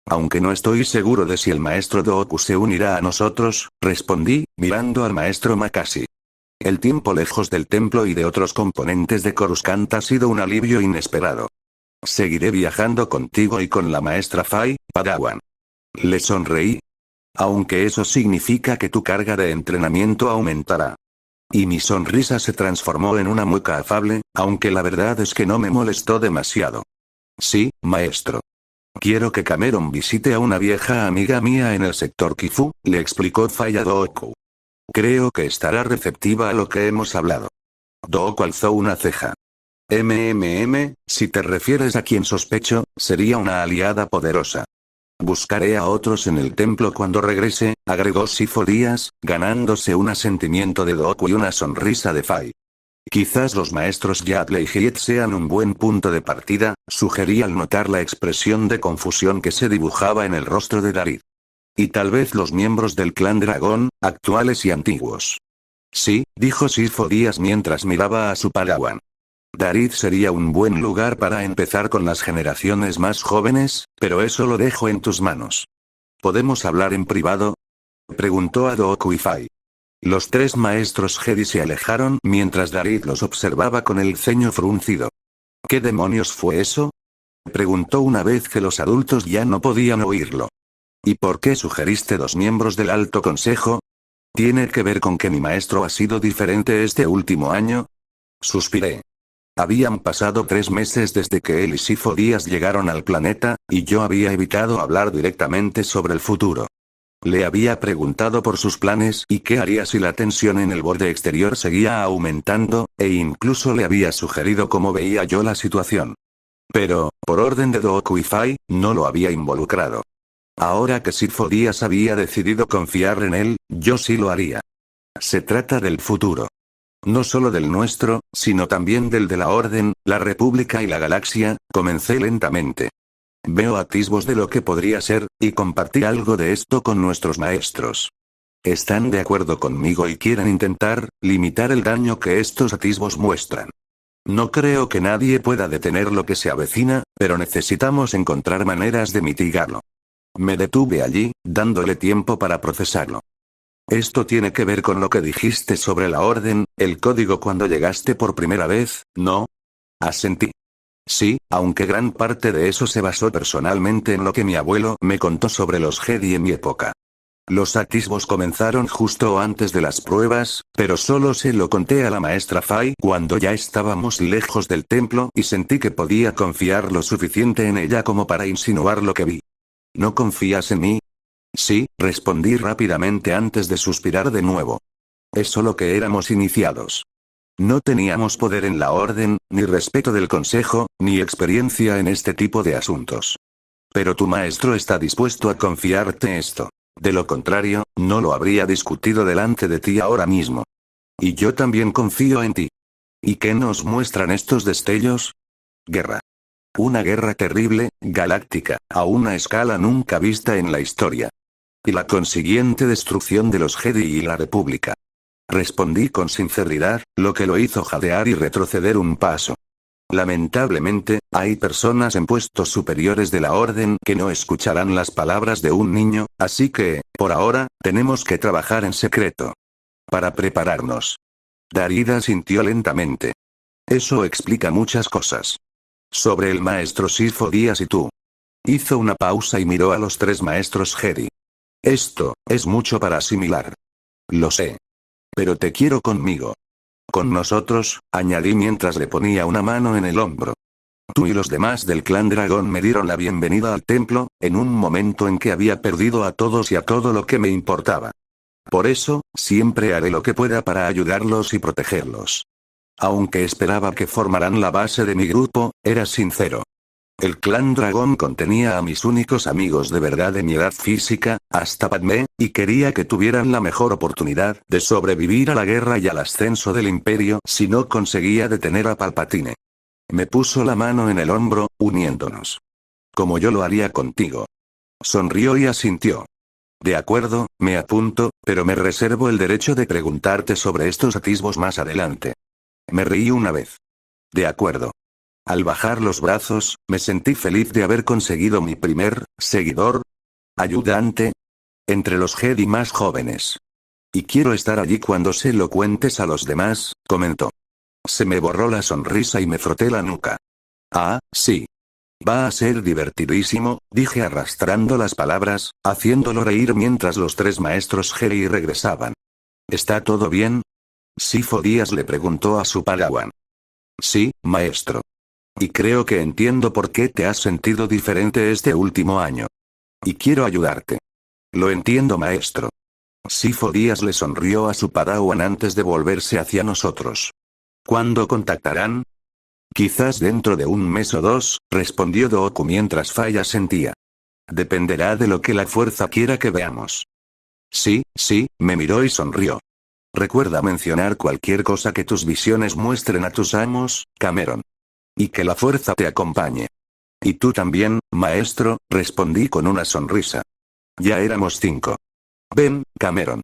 Aunque no estoy seguro de si el maestro Dooku se unirá a nosotros, respondí, mirando al maestro Makashi. El tiempo lejos del templo y de otros componentes de Coruscant ha sido un alivio inesperado. Seguiré viajando contigo y con la maestra Fai, Padawan. Le sonreí. Aunque eso significa que tu carga de entrenamiento aumentará. Y mi sonrisa se transformó en una mueca afable, aunque la verdad es que no me molestó demasiado. Sí, maestro. Quiero que Cameron visite a una vieja amiga mía en el sector Kifu, le explicó Fai a Dooku. Creo que estará receptiva a lo que hemos hablado. Dooku alzó una ceja. Si te refieres a quien sospecho, sería una aliada poderosa. Buscaré a otros en el templo cuando regrese, agregó Sifo Díaz, ganándose un asentimiento de Dooku y una sonrisa de Fai. Quizás los maestros Yaddle y Hiet sean un buen punto de partida, sugerí al notar la expresión de confusión que se dibujaba en el rostro de Darid. Y tal vez los miembros del clan dragón, actuales y antiguos. Sí, dijo Sifo Díaz mientras miraba a su padawan. Darid sería un buen lugar para empezar con las generaciones más jóvenes, pero eso lo dejo en tus manos. ¿Podemos hablar en privado? Preguntó a Dooku y Fai. Los 3 maestros Jedi se alejaron mientras Darid los observaba con el ceño fruncido. ¿Qué demonios fue eso? Preguntó una vez que los adultos ya no podían oírlo. ¿Y por qué sugeriste 2 miembros del Alto Consejo? ¿Tiene que ver con que mi maestro ha sido diferente este último año? Suspiré. Habían pasado 3 meses desde que él y Sifo Díaz llegaron al planeta, y yo había evitado hablar directamente sobre el futuro. Le había preguntado por sus planes y qué haría si la tensión en el borde exterior seguía aumentando, e incluso le había sugerido cómo veía yo la situación. Pero, por orden de Dooku y Fai, no lo había involucrado. Ahora que Sifo Díaz había decidido confiar en él, yo sí lo haría. Se trata del futuro. No solo del nuestro, sino también del de la Orden, la República y la Galaxia, comencé lentamente. Veo atisbos de lo que podría ser, y compartí algo de esto con nuestros maestros. Están de acuerdo conmigo y quieren intentar limitar el daño que estos atisbos muestran. No creo que nadie pueda detener lo que se avecina, pero necesitamos encontrar maneras de mitigarlo. Me detuve allí, dándole tiempo para procesarlo. Esto tiene que ver con lo que dijiste sobre la orden, el código cuando llegaste por primera vez, ¿no? Asentí. Sí, aunque gran parte de eso se basó personalmente en lo que mi abuelo me contó sobre los Jedi en mi época. Los atisbos comenzaron justo antes de las pruebas, pero solo se lo conté a la maestra Fai cuando ya estábamos lejos del templo y sentí que podía confiar lo suficiente en ella como para insinuar lo que vi. ¿No confías en mí? Sí, respondí rápidamente antes de suspirar de nuevo. Es solo que éramos iniciados. No teníamos poder en la orden, ni respeto del consejo, ni experiencia en este tipo de asuntos. Pero tu maestro está dispuesto a confiarte esto. De lo contrario, no lo habría discutido delante de ti ahora mismo. Y yo también confío en ti. ¿Y qué nos muestran estos destellos? Guerra. Una guerra terrible, galáctica, a una escala nunca vista en la historia. Y la consiguiente destrucción de los Jedi y la República. Respondí con sinceridad, lo que lo hizo jadear y retroceder un paso. Lamentablemente, hay personas en puestos superiores de la Orden que no escucharán las palabras de un niño, así que, por ahora, tenemos que trabajar en secreto. Para prepararnos. Darida sintió lentamente. Eso explica muchas cosas. Sobre el maestro Sifo Dyas y tú. Hizo una pausa y miró a los 3 maestros Jedi. Esto, es mucho para asimilar. Lo sé. Pero te quiero conmigo. Con nosotros, añadí mientras le ponía una mano en el hombro. Tú y los demás del clan dragón me dieron la bienvenida al templo, en un momento en que había perdido a todos y a todo lo que me importaba. Por eso, siempre haré lo que pueda para ayudarlos y protegerlos. Aunque esperaba que formaran la base de mi grupo, era sincero. El clan dragón contenía a mis únicos amigos de verdad de mi edad física, hasta Padmé, y quería que tuvieran la mejor oportunidad de sobrevivir a la guerra y al ascenso del imperio si no conseguía detener a Palpatine. Me puso la mano en el hombro, uniéndonos. Como yo lo haría contigo. Sonrió y asintió. De acuerdo, me apunto, pero me reservo el derecho de preguntarte sobre estos atisbos más adelante. Me reí una vez. De acuerdo. Al bajar los brazos, me sentí feliz de haber conseguido mi primer seguidor, ayudante, entre los Jedi más jóvenes. Y quiero estar allí cuando se lo cuentes a los demás, comentó. Se me borró la sonrisa y me froté la nuca. Ah, sí. Va a ser divertidísimo, dije arrastrando las palabras, haciéndolo reír mientras los 3 maestros Jedi regresaban. ¿Está todo bien? Sifo Dyas le preguntó a su padawan. Sí, maestro. Y creo que entiendo por qué te has sentido diferente este último año. Y quiero ayudarte. Lo entiendo, maestro. Sifo Dyas le sonrió a su padawan antes de volverse hacia nosotros. ¿Cuándo contactarán? Quizás dentro de un mes o 2, respondió Dooku mientras Faya sentía. Dependerá de lo que la fuerza quiera que veamos. Sí, me miró y sonrió. Recuerda mencionar cualquier cosa que tus visiones muestren a tus amos, Cameron. Y que la fuerza te acompañe. Y tú también, maestro, respondí con una sonrisa. Ya éramos 5. Ven, Cameron.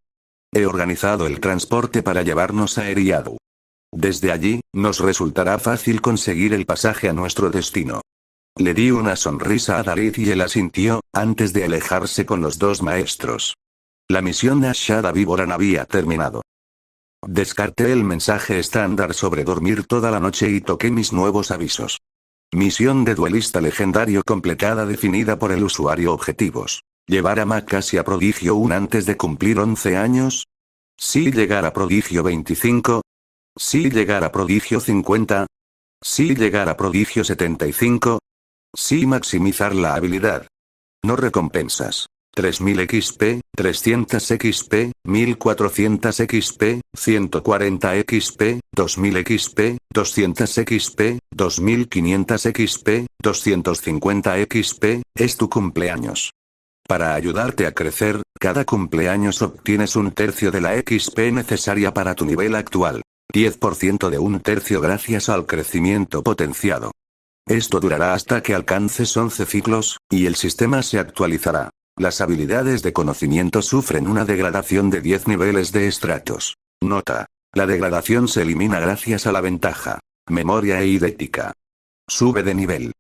He organizado el transporte para llevarnos a Eriadu. Desde allí, nos resultará fácil conseguir el pasaje a nuestro destino. Le di una sonrisa a Darith y él asintió, antes de alejarse con los 2 maestros. La misión Ashada Viboran había terminado. Descarté el mensaje estándar sobre dormir toda la noche y toqué mis nuevos avisos. Misión de duelista legendario completada definida por el usuario objetivos. Llevar a Macasi a Prodigio 1 antes de cumplir 11 años. Sí llegar a Prodigio 25. Sí llegar a Prodigio 50. Sí llegar a Prodigio 75. Sí maximizar la habilidad. No recompensas. 3000 XP, 300 XP, 1400 XP, 140 XP, 2000 XP, 200 XP, 2500 XP, 250 XP, es tu cumpleaños. Para ayudarte a crecer, cada cumpleaños obtienes 1/3 de la XP necesaria para tu nivel actual. 10% de 1/3 gracias al crecimiento potenciado. Esto durará hasta que alcances 11 ciclos, y el sistema se actualizará. Las habilidades de conocimiento sufren una degradación de 10 niveles de estratos. Nota. La degradación se elimina gracias a la ventaja. Memoria e idética. Sube de nivel.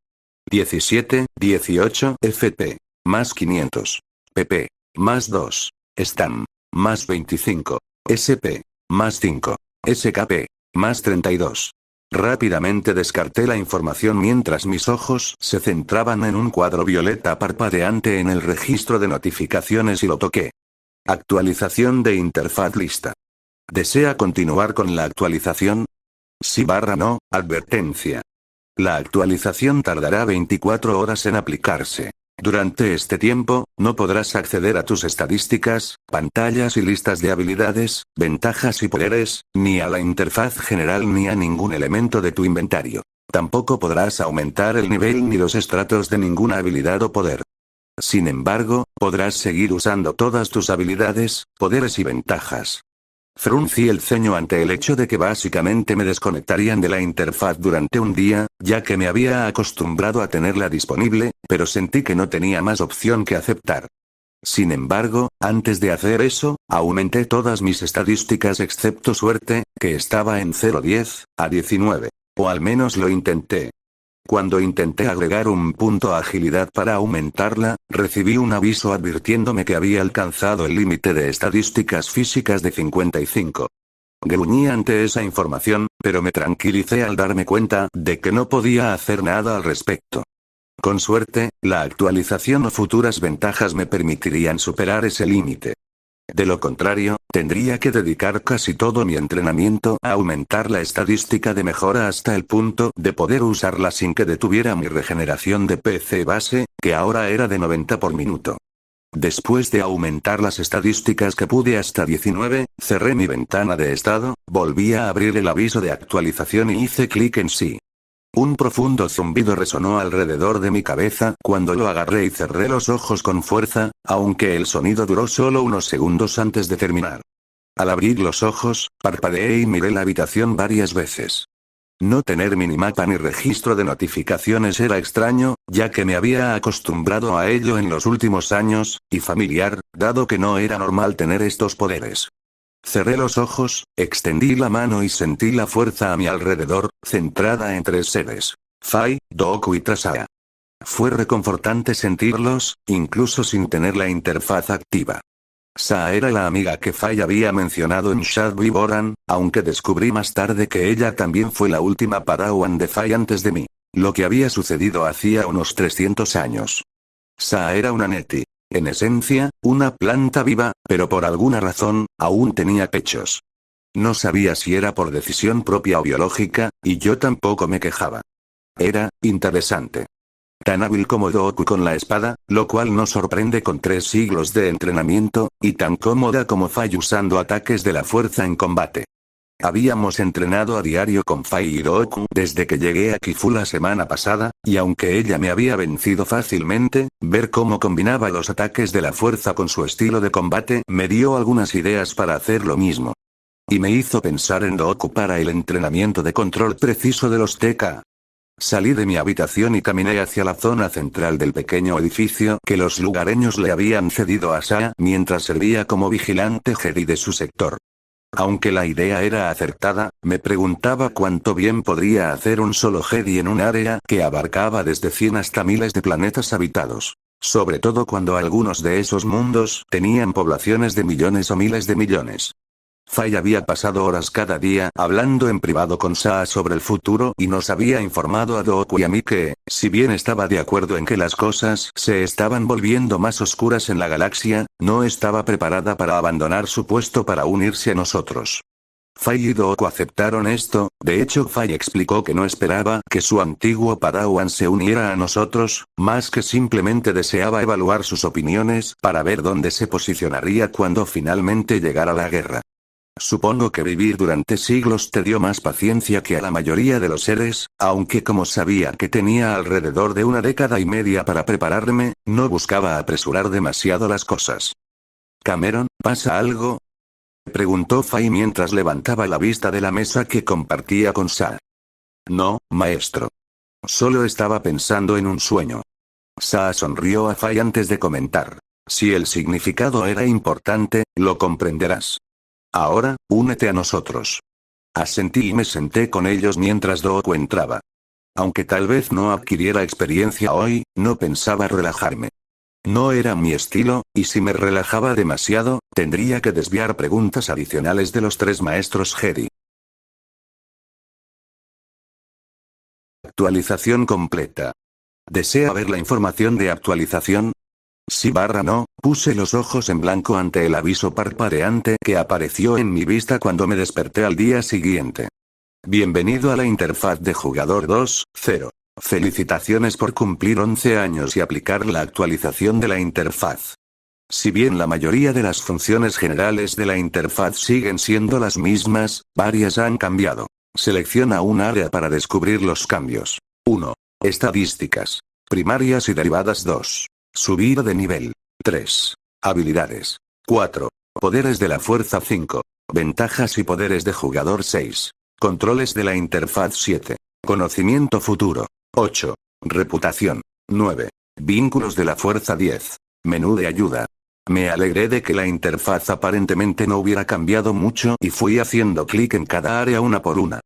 17, 18 FP. Más 500. PP. Más 2. Stam. Más 25. SP. Más 5. SKP. Más 32. Rápidamente descarté la información mientras mis ojos se centraban en un cuadro violeta parpadeante en el registro de notificaciones y lo toqué. Actualización de interfaz lista. ¿Desea continuar con la actualización? Sí/no, advertencia. La actualización tardará 24 horas en aplicarse. Durante este tiempo, no podrás acceder a tus estadísticas, pantallas y listas de habilidades, ventajas y poderes, ni a la interfaz general ni a ningún elemento de tu inventario. Tampoco podrás aumentar el nivel ni los estratos de ninguna habilidad o poder. Sin embargo, podrás seguir usando todas tus habilidades, poderes y ventajas. Fruncí el ceño ante el hecho de que básicamente me desconectarían de la interfaz durante un día, ya que me había acostumbrado a tenerla disponible, pero sentí que no tenía más opción que aceptar. Sin embargo, antes de hacer eso, aumenté todas mis estadísticas excepto suerte, que estaba en 0,10 a 19. O al menos lo intenté. Cuando intenté agregar un punto a agilidad para aumentarla, recibí un aviso advirtiéndome que había alcanzado el límite de estadísticas físicas de 55. Gruñí ante esa información, pero me tranquilicé al darme cuenta de que no podía hacer nada al respecto. Con suerte, la actualización o futuras ventajas me permitirían superar ese límite. De lo contrario, tendría que dedicar casi todo mi entrenamiento a aumentar la estadística de mejora hasta el punto de poder usarla sin que detuviera mi regeneración de PC base, que ahora era de 90 por minuto. Después de aumentar las estadísticas que pude hasta 19, cerré mi ventana de estado, volví a abrir el aviso de actualización y hice clic en sí. Un profundo zumbido resonó alrededor de mi cabeza cuando lo agarré y cerré los ojos con fuerza, aunque el sonido duró solo unos segundos antes de terminar. Al abrir los ojos, parpadeé y miré la habitación varias veces. No tener minimapa ni registro de notificaciones era extraño, ya que me había acostumbrado a ello en los últimos años, y familiar, dado que no era normal tener estos poderes. Cerré los ojos, extendí la mano y sentí la fuerza a mi alrededor, centrada en 3 seres: Fai, Doku y Trasaya. Fue reconfortante sentirlos, incluso sin tener la interfaz activa. Sa era la amiga que Fai había mencionado en Shadwi Boran, aunque descubrí más tarde que ella también fue la última Padawan de Fai antes de mí. Lo que había sucedido hacía unos 300 años. Sa era una Neti. En esencia, una planta viva, pero por alguna razón, aún tenía pechos. No sabía si era por decisión propia o biológica, y yo tampoco me quejaba. Era interesante. Tan hábil como Doku con la espada, lo cual no sorprende con 3 siglos de entrenamiento, y tan cómoda como Fai usando ataques de la fuerza en combate. Habíamos entrenado a diario con Fai y Doku desde que llegué a Kifu la semana pasada, y aunque ella me había vencido fácilmente, ver cómo combinaba los ataques de la fuerza con su estilo de combate me dio algunas ideas para hacer lo mismo. Y me hizo pensar en Doku para el entrenamiento de control preciso de los TK. Salí de mi habitación y caminé hacia la zona central del pequeño edificio que los lugareños le habían cedido a Sa mientras servía como vigilante Jedi de su sector. Aunque la idea era acertada, me preguntaba cuánto bien podría hacer un solo Jedi en un área que abarcaba desde 100 hasta miles de planetas habitados. Sobre todo cuando algunos de esos mundos tenían poblaciones de millones o miles de millones. Fai había pasado horas cada día hablando en privado con Sa sobre el futuro y nos había informado a Doku y a mí que, si bien estaba de acuerdo en que las cosas se estaban volviendo más oscuras en la galaxia, no estaba preparada para abandonar su puesto para unirse a nosotros. Fai y Doku aceptaron esto. De hecho, Fai explicó que no esperaba que su antiguo Padawan se uniera a nosotros, más que simplemente deseaba evaluar sus opiniones para ver dónde se posicionaría cuando finalmente llegara la guerra. Supongo que vivir durante siglos te dio más paciencia que a la mayoría de los seres, aunque como sabía que tenía alrededor de 1,5 décadas para prepararme, no buscaba apresurar demasiado las cosas. «Cameron, ¿pasa algo?», preguntó Fai mientras levantaba la vista de la mesa que compartía con Sa. «No, maestro. Solo estaba pensando en un sueño». Sa sonrió a Fai antes de comentar. «Si el significado era importante, lo comprenderás. Ahora, únete a nosotros». Asentí y me senté con ellos mientras Doku entraba. Aunque tal vez no adquiriera experiencia hoy, no pensaba relajarme. No era mi estilo, y si me relajaba demasiado, tendría que desviar preguntas adicionales de los 3 maestros Jedi. Actualización completa. ¿Desea ver la información de actualización? Sí/no, puse los ojos en blanco ante el aviso parpadeante que apareció en mi vista cuando me desperté al día siguiente. Bienvenido a la interfaz de jugador 2.0. Felicitaciones por cumplir 11 años y aplicar la actualización de la interfaz. Si bien la mayoría de las funciones generales de la interfaz siguen siendo las mismas, varias han cambiado. Selecciona un área para descubrir los cambios. 1. Estadísticas primarias y derivadas. 2. Subida de nivel. 3. Habilidades. 4. Poderes de la fuerza. 5. Ventajas y poderes de jugador 6. Controles de la interfaz 7. Conocimiento futuro. 8. Reputación. 9. Vínculos de la fuerza 10. Menú de ayuda. Me alegré de que la interfaz aparentemente no hubiera cambiado mucho y fui haciendo clic en cada área una por una.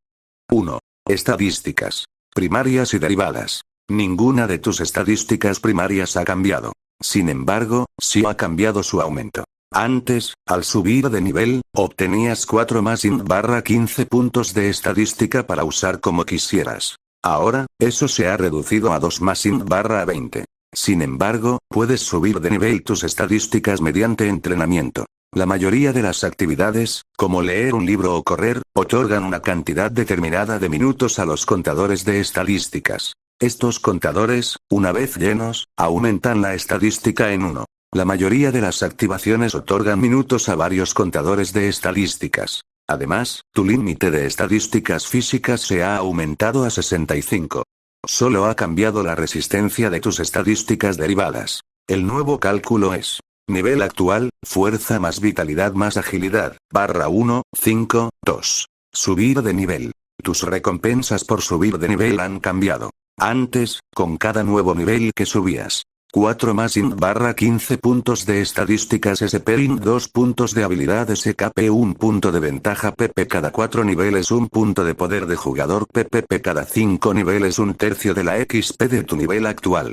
1. Estadísticas. Primarias y derivadas. Ninguna de tus estadísticas primarias ha cambiado. Sin embargo, sí ha cambiado su aumento. Antes, al subir de nivel, obtenías 4 más int/15 puntos de estadística para usar como quisieras. Ahora, eso se ha reducido a 2 más int/20. Sin embargo, puedes subir de nivel tus estadísticas mediante entrenamiento. La mayoría de las actividades, como leer un libro o correr, otorgan una cantidad determinada de minutos a los contadores de estadísticas. Estos contadores, una vez llenos, aumentan la estadística en 1. La mayoría de las activaciones otorgan minutos a varios contadores de estadísticas. Además, tu límite de estadísticas físicas se ha aumentado a 65. Solo ha cambiado la resistencia de tus estadísticas derivadas. El nuevo cálculo es: nivel actual, fuerza más vitalidad más agilidad, /1, 5, 2. Subir de nivel. Tus recompensas por subir de nivel han cambiado. Antes, con cada nuevo nivel que subías, 4 más int/15 puntos de estadísticas SP int 2 puntos de habilidad SKP 1 punto de ventaja PP cada 4 niveles 1 punto de poder de jugador PPP cada 5 niveles 1/3 de la XP de tu nivel actual.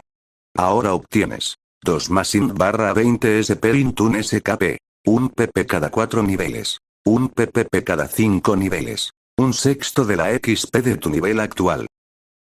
Ahora obtienes 2 más int/20 SP int 1 SKP, 1 PP cada 4 niveles, 1 PPP cada 5 niveles, 1/6 de la XP de tu nivel actual.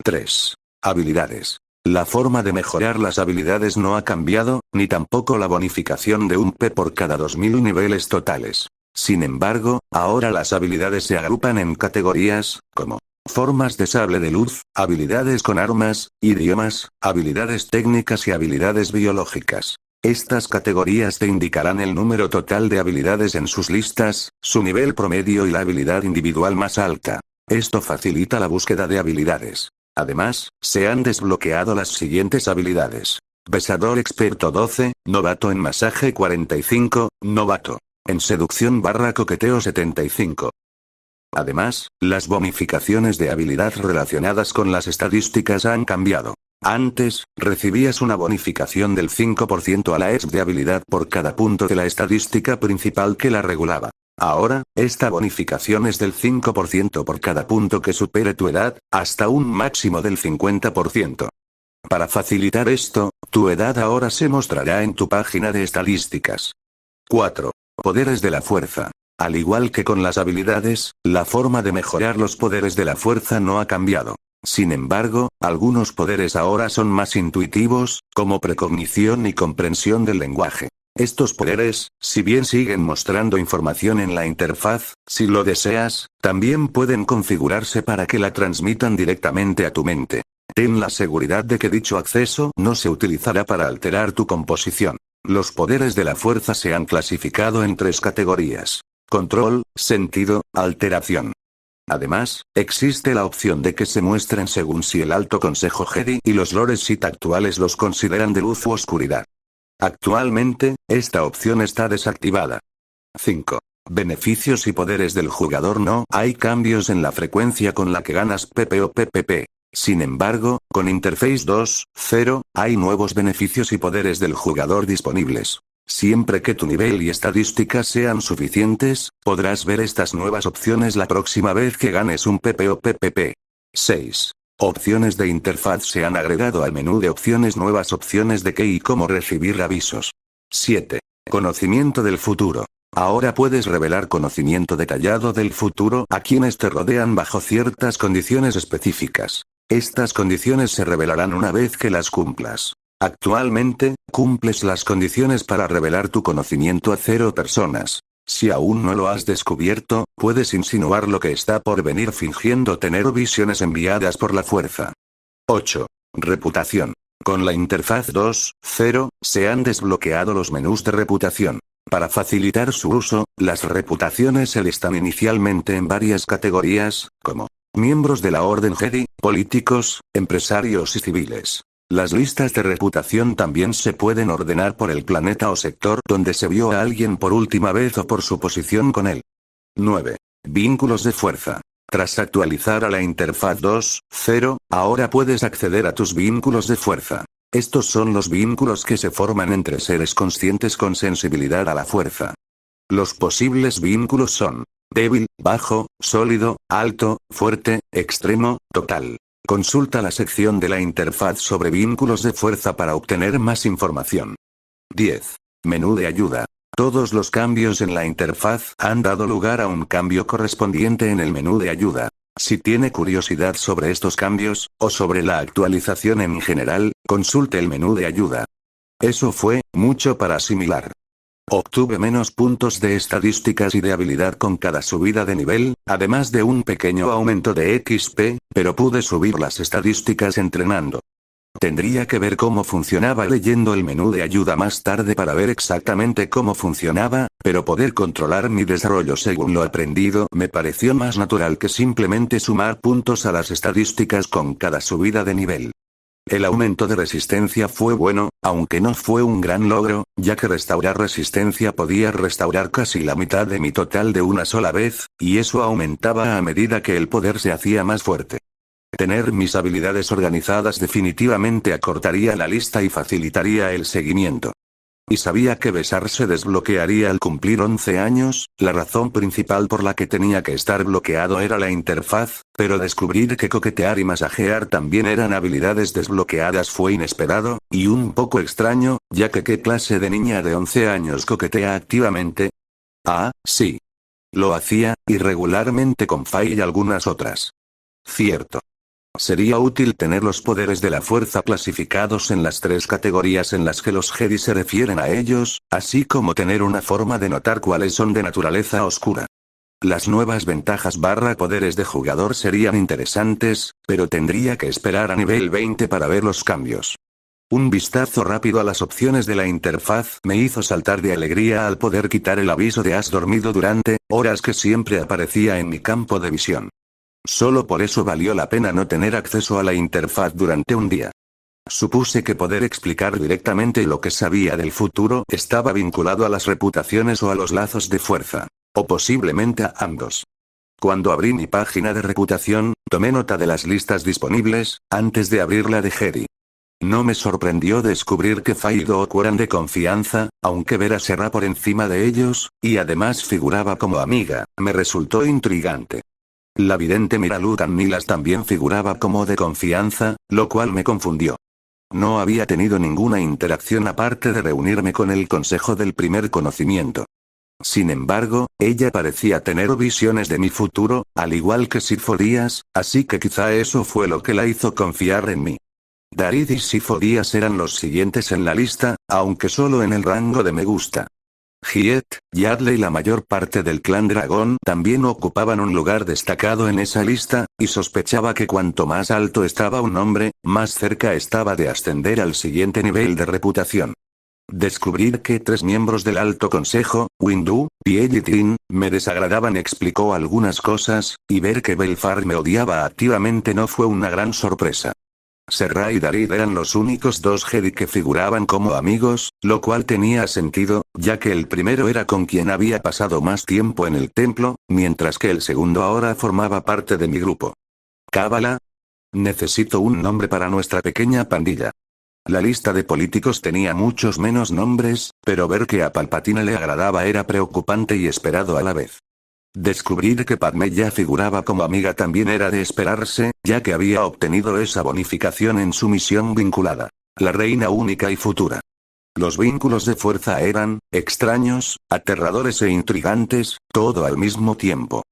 3. Habilidades. La forma de mejorar las habilidades no ha cambiado, ni tampoco la bonificación de un P por cada 2000 niveles totales. Sin embargo, ahora las habilidades se agrupan en categorías, como formas de sable de luz, habilidades con armas, idiomas, habilidades técnicas y habilidades biológicas. Estas categorías te indicarán el número total de habilidades en sus listas, su nivel promedio y la habilidad individual más alta. Esto facilita la búsqueda de habilidades. Además, se han desbloqueado las siguientes habilidades. Besador experto 12, novato en masaje 45, novato en seducción / coqueteo 75. Además, las bonificaciones de habilidad relacionadas con las estadísticas han cambiado. Antes, recibías una bonificación del 5% a la EX de habilidad por cada punto de la estadística principal que la regulaba. Ahora, esta bonificación es del 5% por cada punto que supere tu edad, hasta un máximo del 50%. Para facilitar esto, tu edad ahora se mostrará en tu página de estadísticas. 4. Poderes de la fuerza. Al igual que con las habilidades, la forma de mejorar los poderes de la fuerza no ha cambiado. Sin embargo, algunos poderes ahora son más intuitivos, como precognición y comprensión del lenguaje. Estos poderes, si bien siguen mostrando información en la interfaz, si lo deseas, también pueden configurarse para que la transmitan directamente a tu mente. Ten la seguridad de que dicho acceso no se utilizará para alterar tu composición. Los poderes de la fuerza se han clasificado en 3 categorías: control, sentido, alteración. Además, existe la opción de que se muestren según si el Alto Consejo Jedi y los Lores Sith actuales los consideran de luz u oscuridad. Actualmente, esta opción está desactivada. 5. Beneficios y poderes del jugador. No hay cambios en la frecuencia con la que ganas PP o PPP. Sin embargo, con Interface 2.0, hay nuevos beneficios y poderes del jugador disponibles. Siempre que tu nivel y estadísticas sean suficientes, podrás ver estas nuevas opciones la próxima vez que ganes un PP o PPP. 6. Opciones de interfaz. Se han agregado al menú de opciones nuevas opciones de qué y cómo recibir avisos. 7. Conocimiento del futuro. Ahora puedes revelar conocimiento detallado del futuro a quienes te rodean bajo ciertas condiciones específicas. Estas condiciones se revelarán una vez que las cumplas. Actualmente, cumples las condiciones para revelar tu conocimiento a 0 personas. Si aún no lo has descubierto, puedes insinuar lo que está por venir fingiendo tener visiones enviadas por la fuerza. 8. Reputación. Con la interfaz 2.0, se han desbloqueado los menús de reputación. Para facilitar su uso, las reputaciones se listan inicialmente en varias categorías, como miembros de la Orden Jedi, políticos, empresarios y civiles. Las listas de reputación también se pueden ordenar por el planeta o sector donde se vio a alguien por última vez o por su posición con él. 9. Vínculos de fuerza. Tras actualizar a la interfaz 2.0, ahora puedes acceder a tus vínculos de fuerza. Estos son los vínculos que se forman entre seres conscientes con sensibilidad a la fuerza. Los posibles vínculos son débil, bajo, sólido, alto, fuerte, extremo, total. Consulta la sección de la interfaz sobre vínculos de fuerza para obtener más información. 10. Menú de ayuda. Todos los cambios en la interfaz han dado lugar a un cambio correspondiente en el menú de ayuda. Si tiene curiosidad sobre estos cambios, o sobre la actualización en general, consulte el menú de ayuda. Eso fue mucho para asimilar. Obtuve menos puntos de estadísticas y de habilidad con cada subida de nivel, además de un pequeño aumento de XP, pero pude subir las estadísticas entrenando. Tendría que ver cómo funcionaba leyendo el menú de ayuda más tarde para ver exactamente cómo funcionaba, pero poder controlar mi desarrollo según lo aprendido me pareció más natural que simplemente sumar puntos a las estadísticas con cada subida de nivel. El aumento de resistencia fue bueno, aunque no fue un gran logro, ya que restaurar resistencia podía restaurar casi la mitad de mi total de una sola vez, y eso aumentaba a medida que el poder se hacía más fuerte. Tener mis habilidades organizadas definitivamente acortaría la lista y facilitaría el seguimiento. Y sabía que besar se desbloquearía al cumplir 11 años, la razón principal por la que tenía que estar bloqueado era la interfaz, pero descubrir que coquetear y masajear también eran habilidades desbloqueadas fue inesperado, y un poco extraño, ya que ¿qué clase de niña de 11 años coquetea activamente? Ah, sí. Lo hacía, irregularmente con Faye y algunas otras. Cierto. Sería útil tener los poderes de la fuerza clasificados en las 3 categorías en las que los Jedi se refieren a ellos, así como tener una forma de notar cuáles son de naturaleza oscura. Las nuevas ventajas / poderes de jugador serían interesantes, pero tendría que esperar a nivel 20 para ver los cambios. Un vistazo rápido a las opciones de la interfaz me hizo saltar de alegría al poder quitar el aviso de "has dormido durante horas" que siempre aparecía en mi campo de visión. Solo por eso valió la pena no tener acceso a la interfaz durante un día. Supuse que poder explicar directamente lo que sabía del futuro estaba vinculado a las reputaciones o a los lazos de fuerza. O posiblemente a ambos. Cuando abrí mi página de reputación, tomé nota de las listas disponibles, antes de abrir la de Jedi. No me sorprendió descubrir que Faye y Doku eran de confianza, aunque ver a Serra por encima de ellos, y además figuraba como amiga, me resultó intrigante. La vidente Miralu Nilas también figuraba como de confianza, lo cual me confundió. No había tenido ninguna interacción aparte de reunirme con el Consejo del Primer Conocimiento. Sin embargo, ella parecía tener visiones de mi futuro, al igual que Sifo Dyas, así que quizá eso fue lo que la hizo confiar en mí. Darid y Sifo Dyas eran los siguientes en la lista, aunque solo en el rango de me gusta. Hiet, Yadle y la mayor parte del clan dragón también ocupaban un lugar destacado en esa lista, y sospechaba que cuanto más alto estaba un hombre, más cerca estaba de ascender al siguiente nivel de reputación. Descubrir que 3 miembros del Alto Consejo, Windu, Piel y Tin, me desagradaban explicó algunas cosas, y ver que Belfar me odiaba activamente no fue una gran sorpresa. Serra y Darid eran los únicos 2 Jedi que figuraban como amigos, lo cual tenía sentido, ya que el primero era con quien había pasado más tiempo en el templo, mientras que el segundo ahora formaba parte de mi grupo. ¿Cábala? Necesito un nombre para nuestra pequeña pandilla. La lista de políticos tenía muchos menos nombres, pero ver que a Palpatine le agradaba era preocupante y esperado a la vez. Descubrir que Padmé ya figuraba como amiga también era de esperarse, ya que había obtenido esa bonificación en su misión vinculada. La reina única y futura. Los vínculos de fuerza eran, extraños, aterradores e intrigantes, todo al mismo tiempo.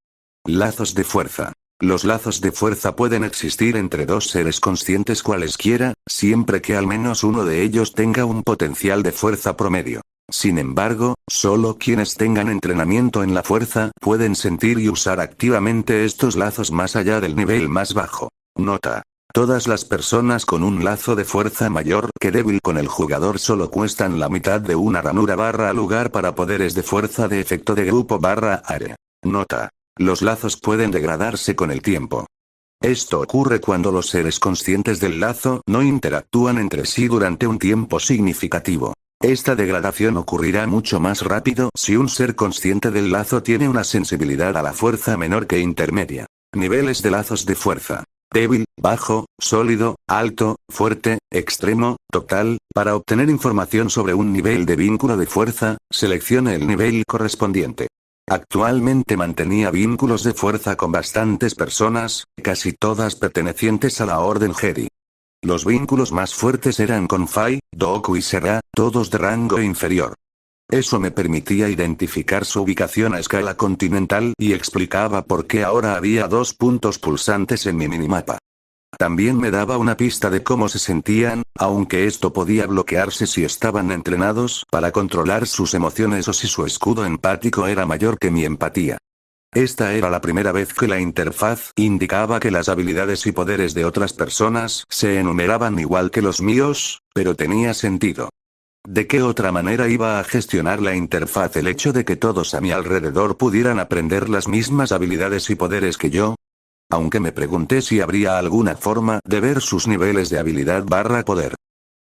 Lazos de fuerza. Los lazos de fuerza pueden existir entre 2 seres conscientes cualesquiera, siempre que al menos uno de ellos tenga un potencial de fuerza promedio. Sin embargo, solo quienes tengan entrenamiento en la fuerza pueden sentir y usar activamente estos lazos más allá del nivel más bajo. Nota. Todas las personas con un lazo de fuerza mayor que débil con el jugador solo cuestan la mitad de una ranura / lugar para poderes de fuerza de efecto de grupo / área. Nota. Los lazos pueden degradarse con el tiempo. Esto ocurre cuando los seres conscientes del lazo no interactúan entre sí durante un tiempo significativo. Esta degradación ocurrirá mucho más rápido si un ser consciente del lazo tiene una sensibilidad a la fuerza menor que intermedia. Niveles de lazos de fuerza. Débil, bajo, sólido, alto, fuerte, extremo, total. Para obtener información sobre un nivel de vínculo de fuerza, seleccione el nivel correspondiente. Actualmente mantenía vínculos de fuerza con bastantes personas, casi todas pertenecientes a la Orden Jedi. Los vínculos más fuertes eran con Fai, Dooku y Serra, todos de rango inferior. Eso me permitía identificar su ubicación a escala continental y explicaba por qué ahora había 2 puntos pulsantes en mi minimapa. También me daba una pista de cómo se sentían, aunque esto podía bloquearse si estaban entrenados para controlar sus emociones o si su escudo empático era mayor que mi empatía. Esta era la primera vez que la interfaz indicaba que las habilidades y poderes de otras personas se enumeraban igual que los míos, pero tenía sentido. ¿De qué otra manera iba a gestionar la interfaz el hecho de que todos a mi alrededor pudieran aprender las mismas habilidades y poderes que yo? Aunque me pregunté si habría alguna forma de ver sus niveles de habilidad/poder.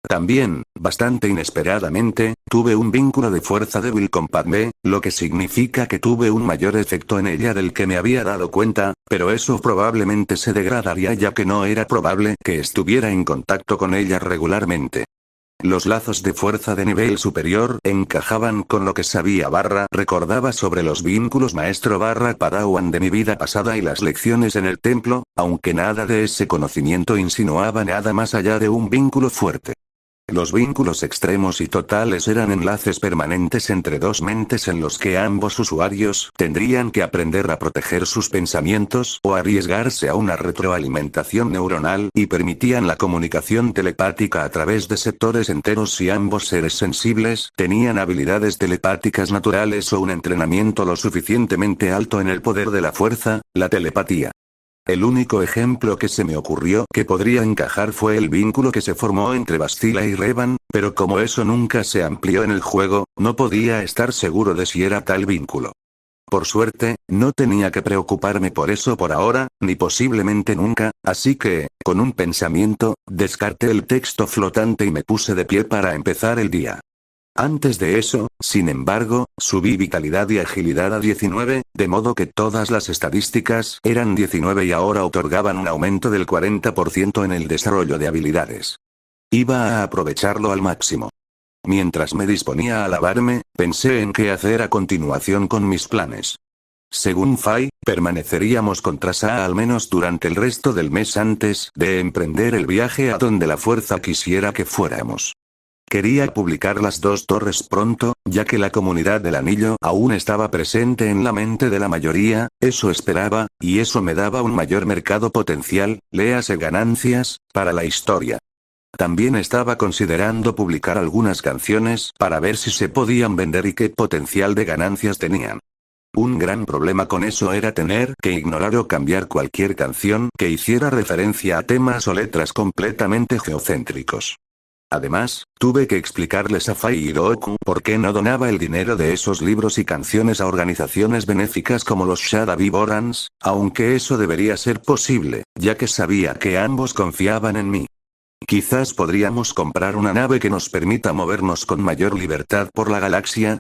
También, bastante inesperadamente, tuve un vínculo de fuerza débil con Padmé, lo que significa que tuve un mayor efecto en ella del que me había dado cuenta, pero eso probablemente se degradaría ya que no era probable que estuviera en contacto con ella regularmente. Los lazos de fuerza de nivel superior encajaban con lo que recordaba sobre los vínculos maestro/padawan de mi vida pasada y las lecciones en el templo, aunque nada de ese conocimiento insinuaba nada más allá de un vínculo fuerte. Los vínculos extremos y totales eran enlaces permanentes entre dos mentes en los que ambos usuarios tendrían que aprender a proteger sus pensamientos o arriesgarse a una retroalimentación neuronal y permitían la comunicación telepática a través de sectores enteros si ambos seres sensibles tenían habilidades telepáticas naturales o un entrenamiento lo suficientemente alto en el poder de la fuerza, la telepatía. El único ejemplo que se me ocurrió que podría encajar fue el vínculo que se formó entre Bastila y Revan, pero como eso nunca se amplió en el juego, no podía estar seguro de si era tal vínculo. Por suerte, no tenía que preocuparme por eso por ahora, ni posiblemente nunca, así que, con un pensamiento, descarté el texto flotante y me puse de pie para empezar el día. Antes de eso, sin embargo, subí vitalidad y agilidad a 19, de modo que todas las estadísticas eran 19 y ahora otorgaban un aumento del 40% en el desarrollo de habilidades. Iba a aprovecharlo al máximo. Mientras me disponía a lavarme, pensé en qué hacer a continuación con mis planes. Según Fai, permaneceríamos contra Saa al menos durante el resto del mes antes de emprender el viaje a donde la fuerza quisiera que fuéramos. Quería publicar las 2 torres pronto, ya que la comunidad del anillo aún estaba presente en la mente de la mayoría, eso esperaba, y eso me daba un mayor mercado potencial, léase ganancias, para la historia. También estaba considerando publicar algunas canciones para ver si se podían vender y qué potencial de ganancias tenían. Un gran problema con eso era tener que ignorar o cambiar cualquier canción que hiciera referencia a temas o letras completamente geocéntricos. Además, tuve que explicarles a Fai y Dooku por qué no donaba el dinero de esos libros y canciones a organizaciones benéficas como los Shadavi Borans, aunque eso debería ser posible, ya que sabía que ambos confiaban en mí. Quizás podríamos comprar una nave que nos permita movernos con mayor libertad por la galaxia,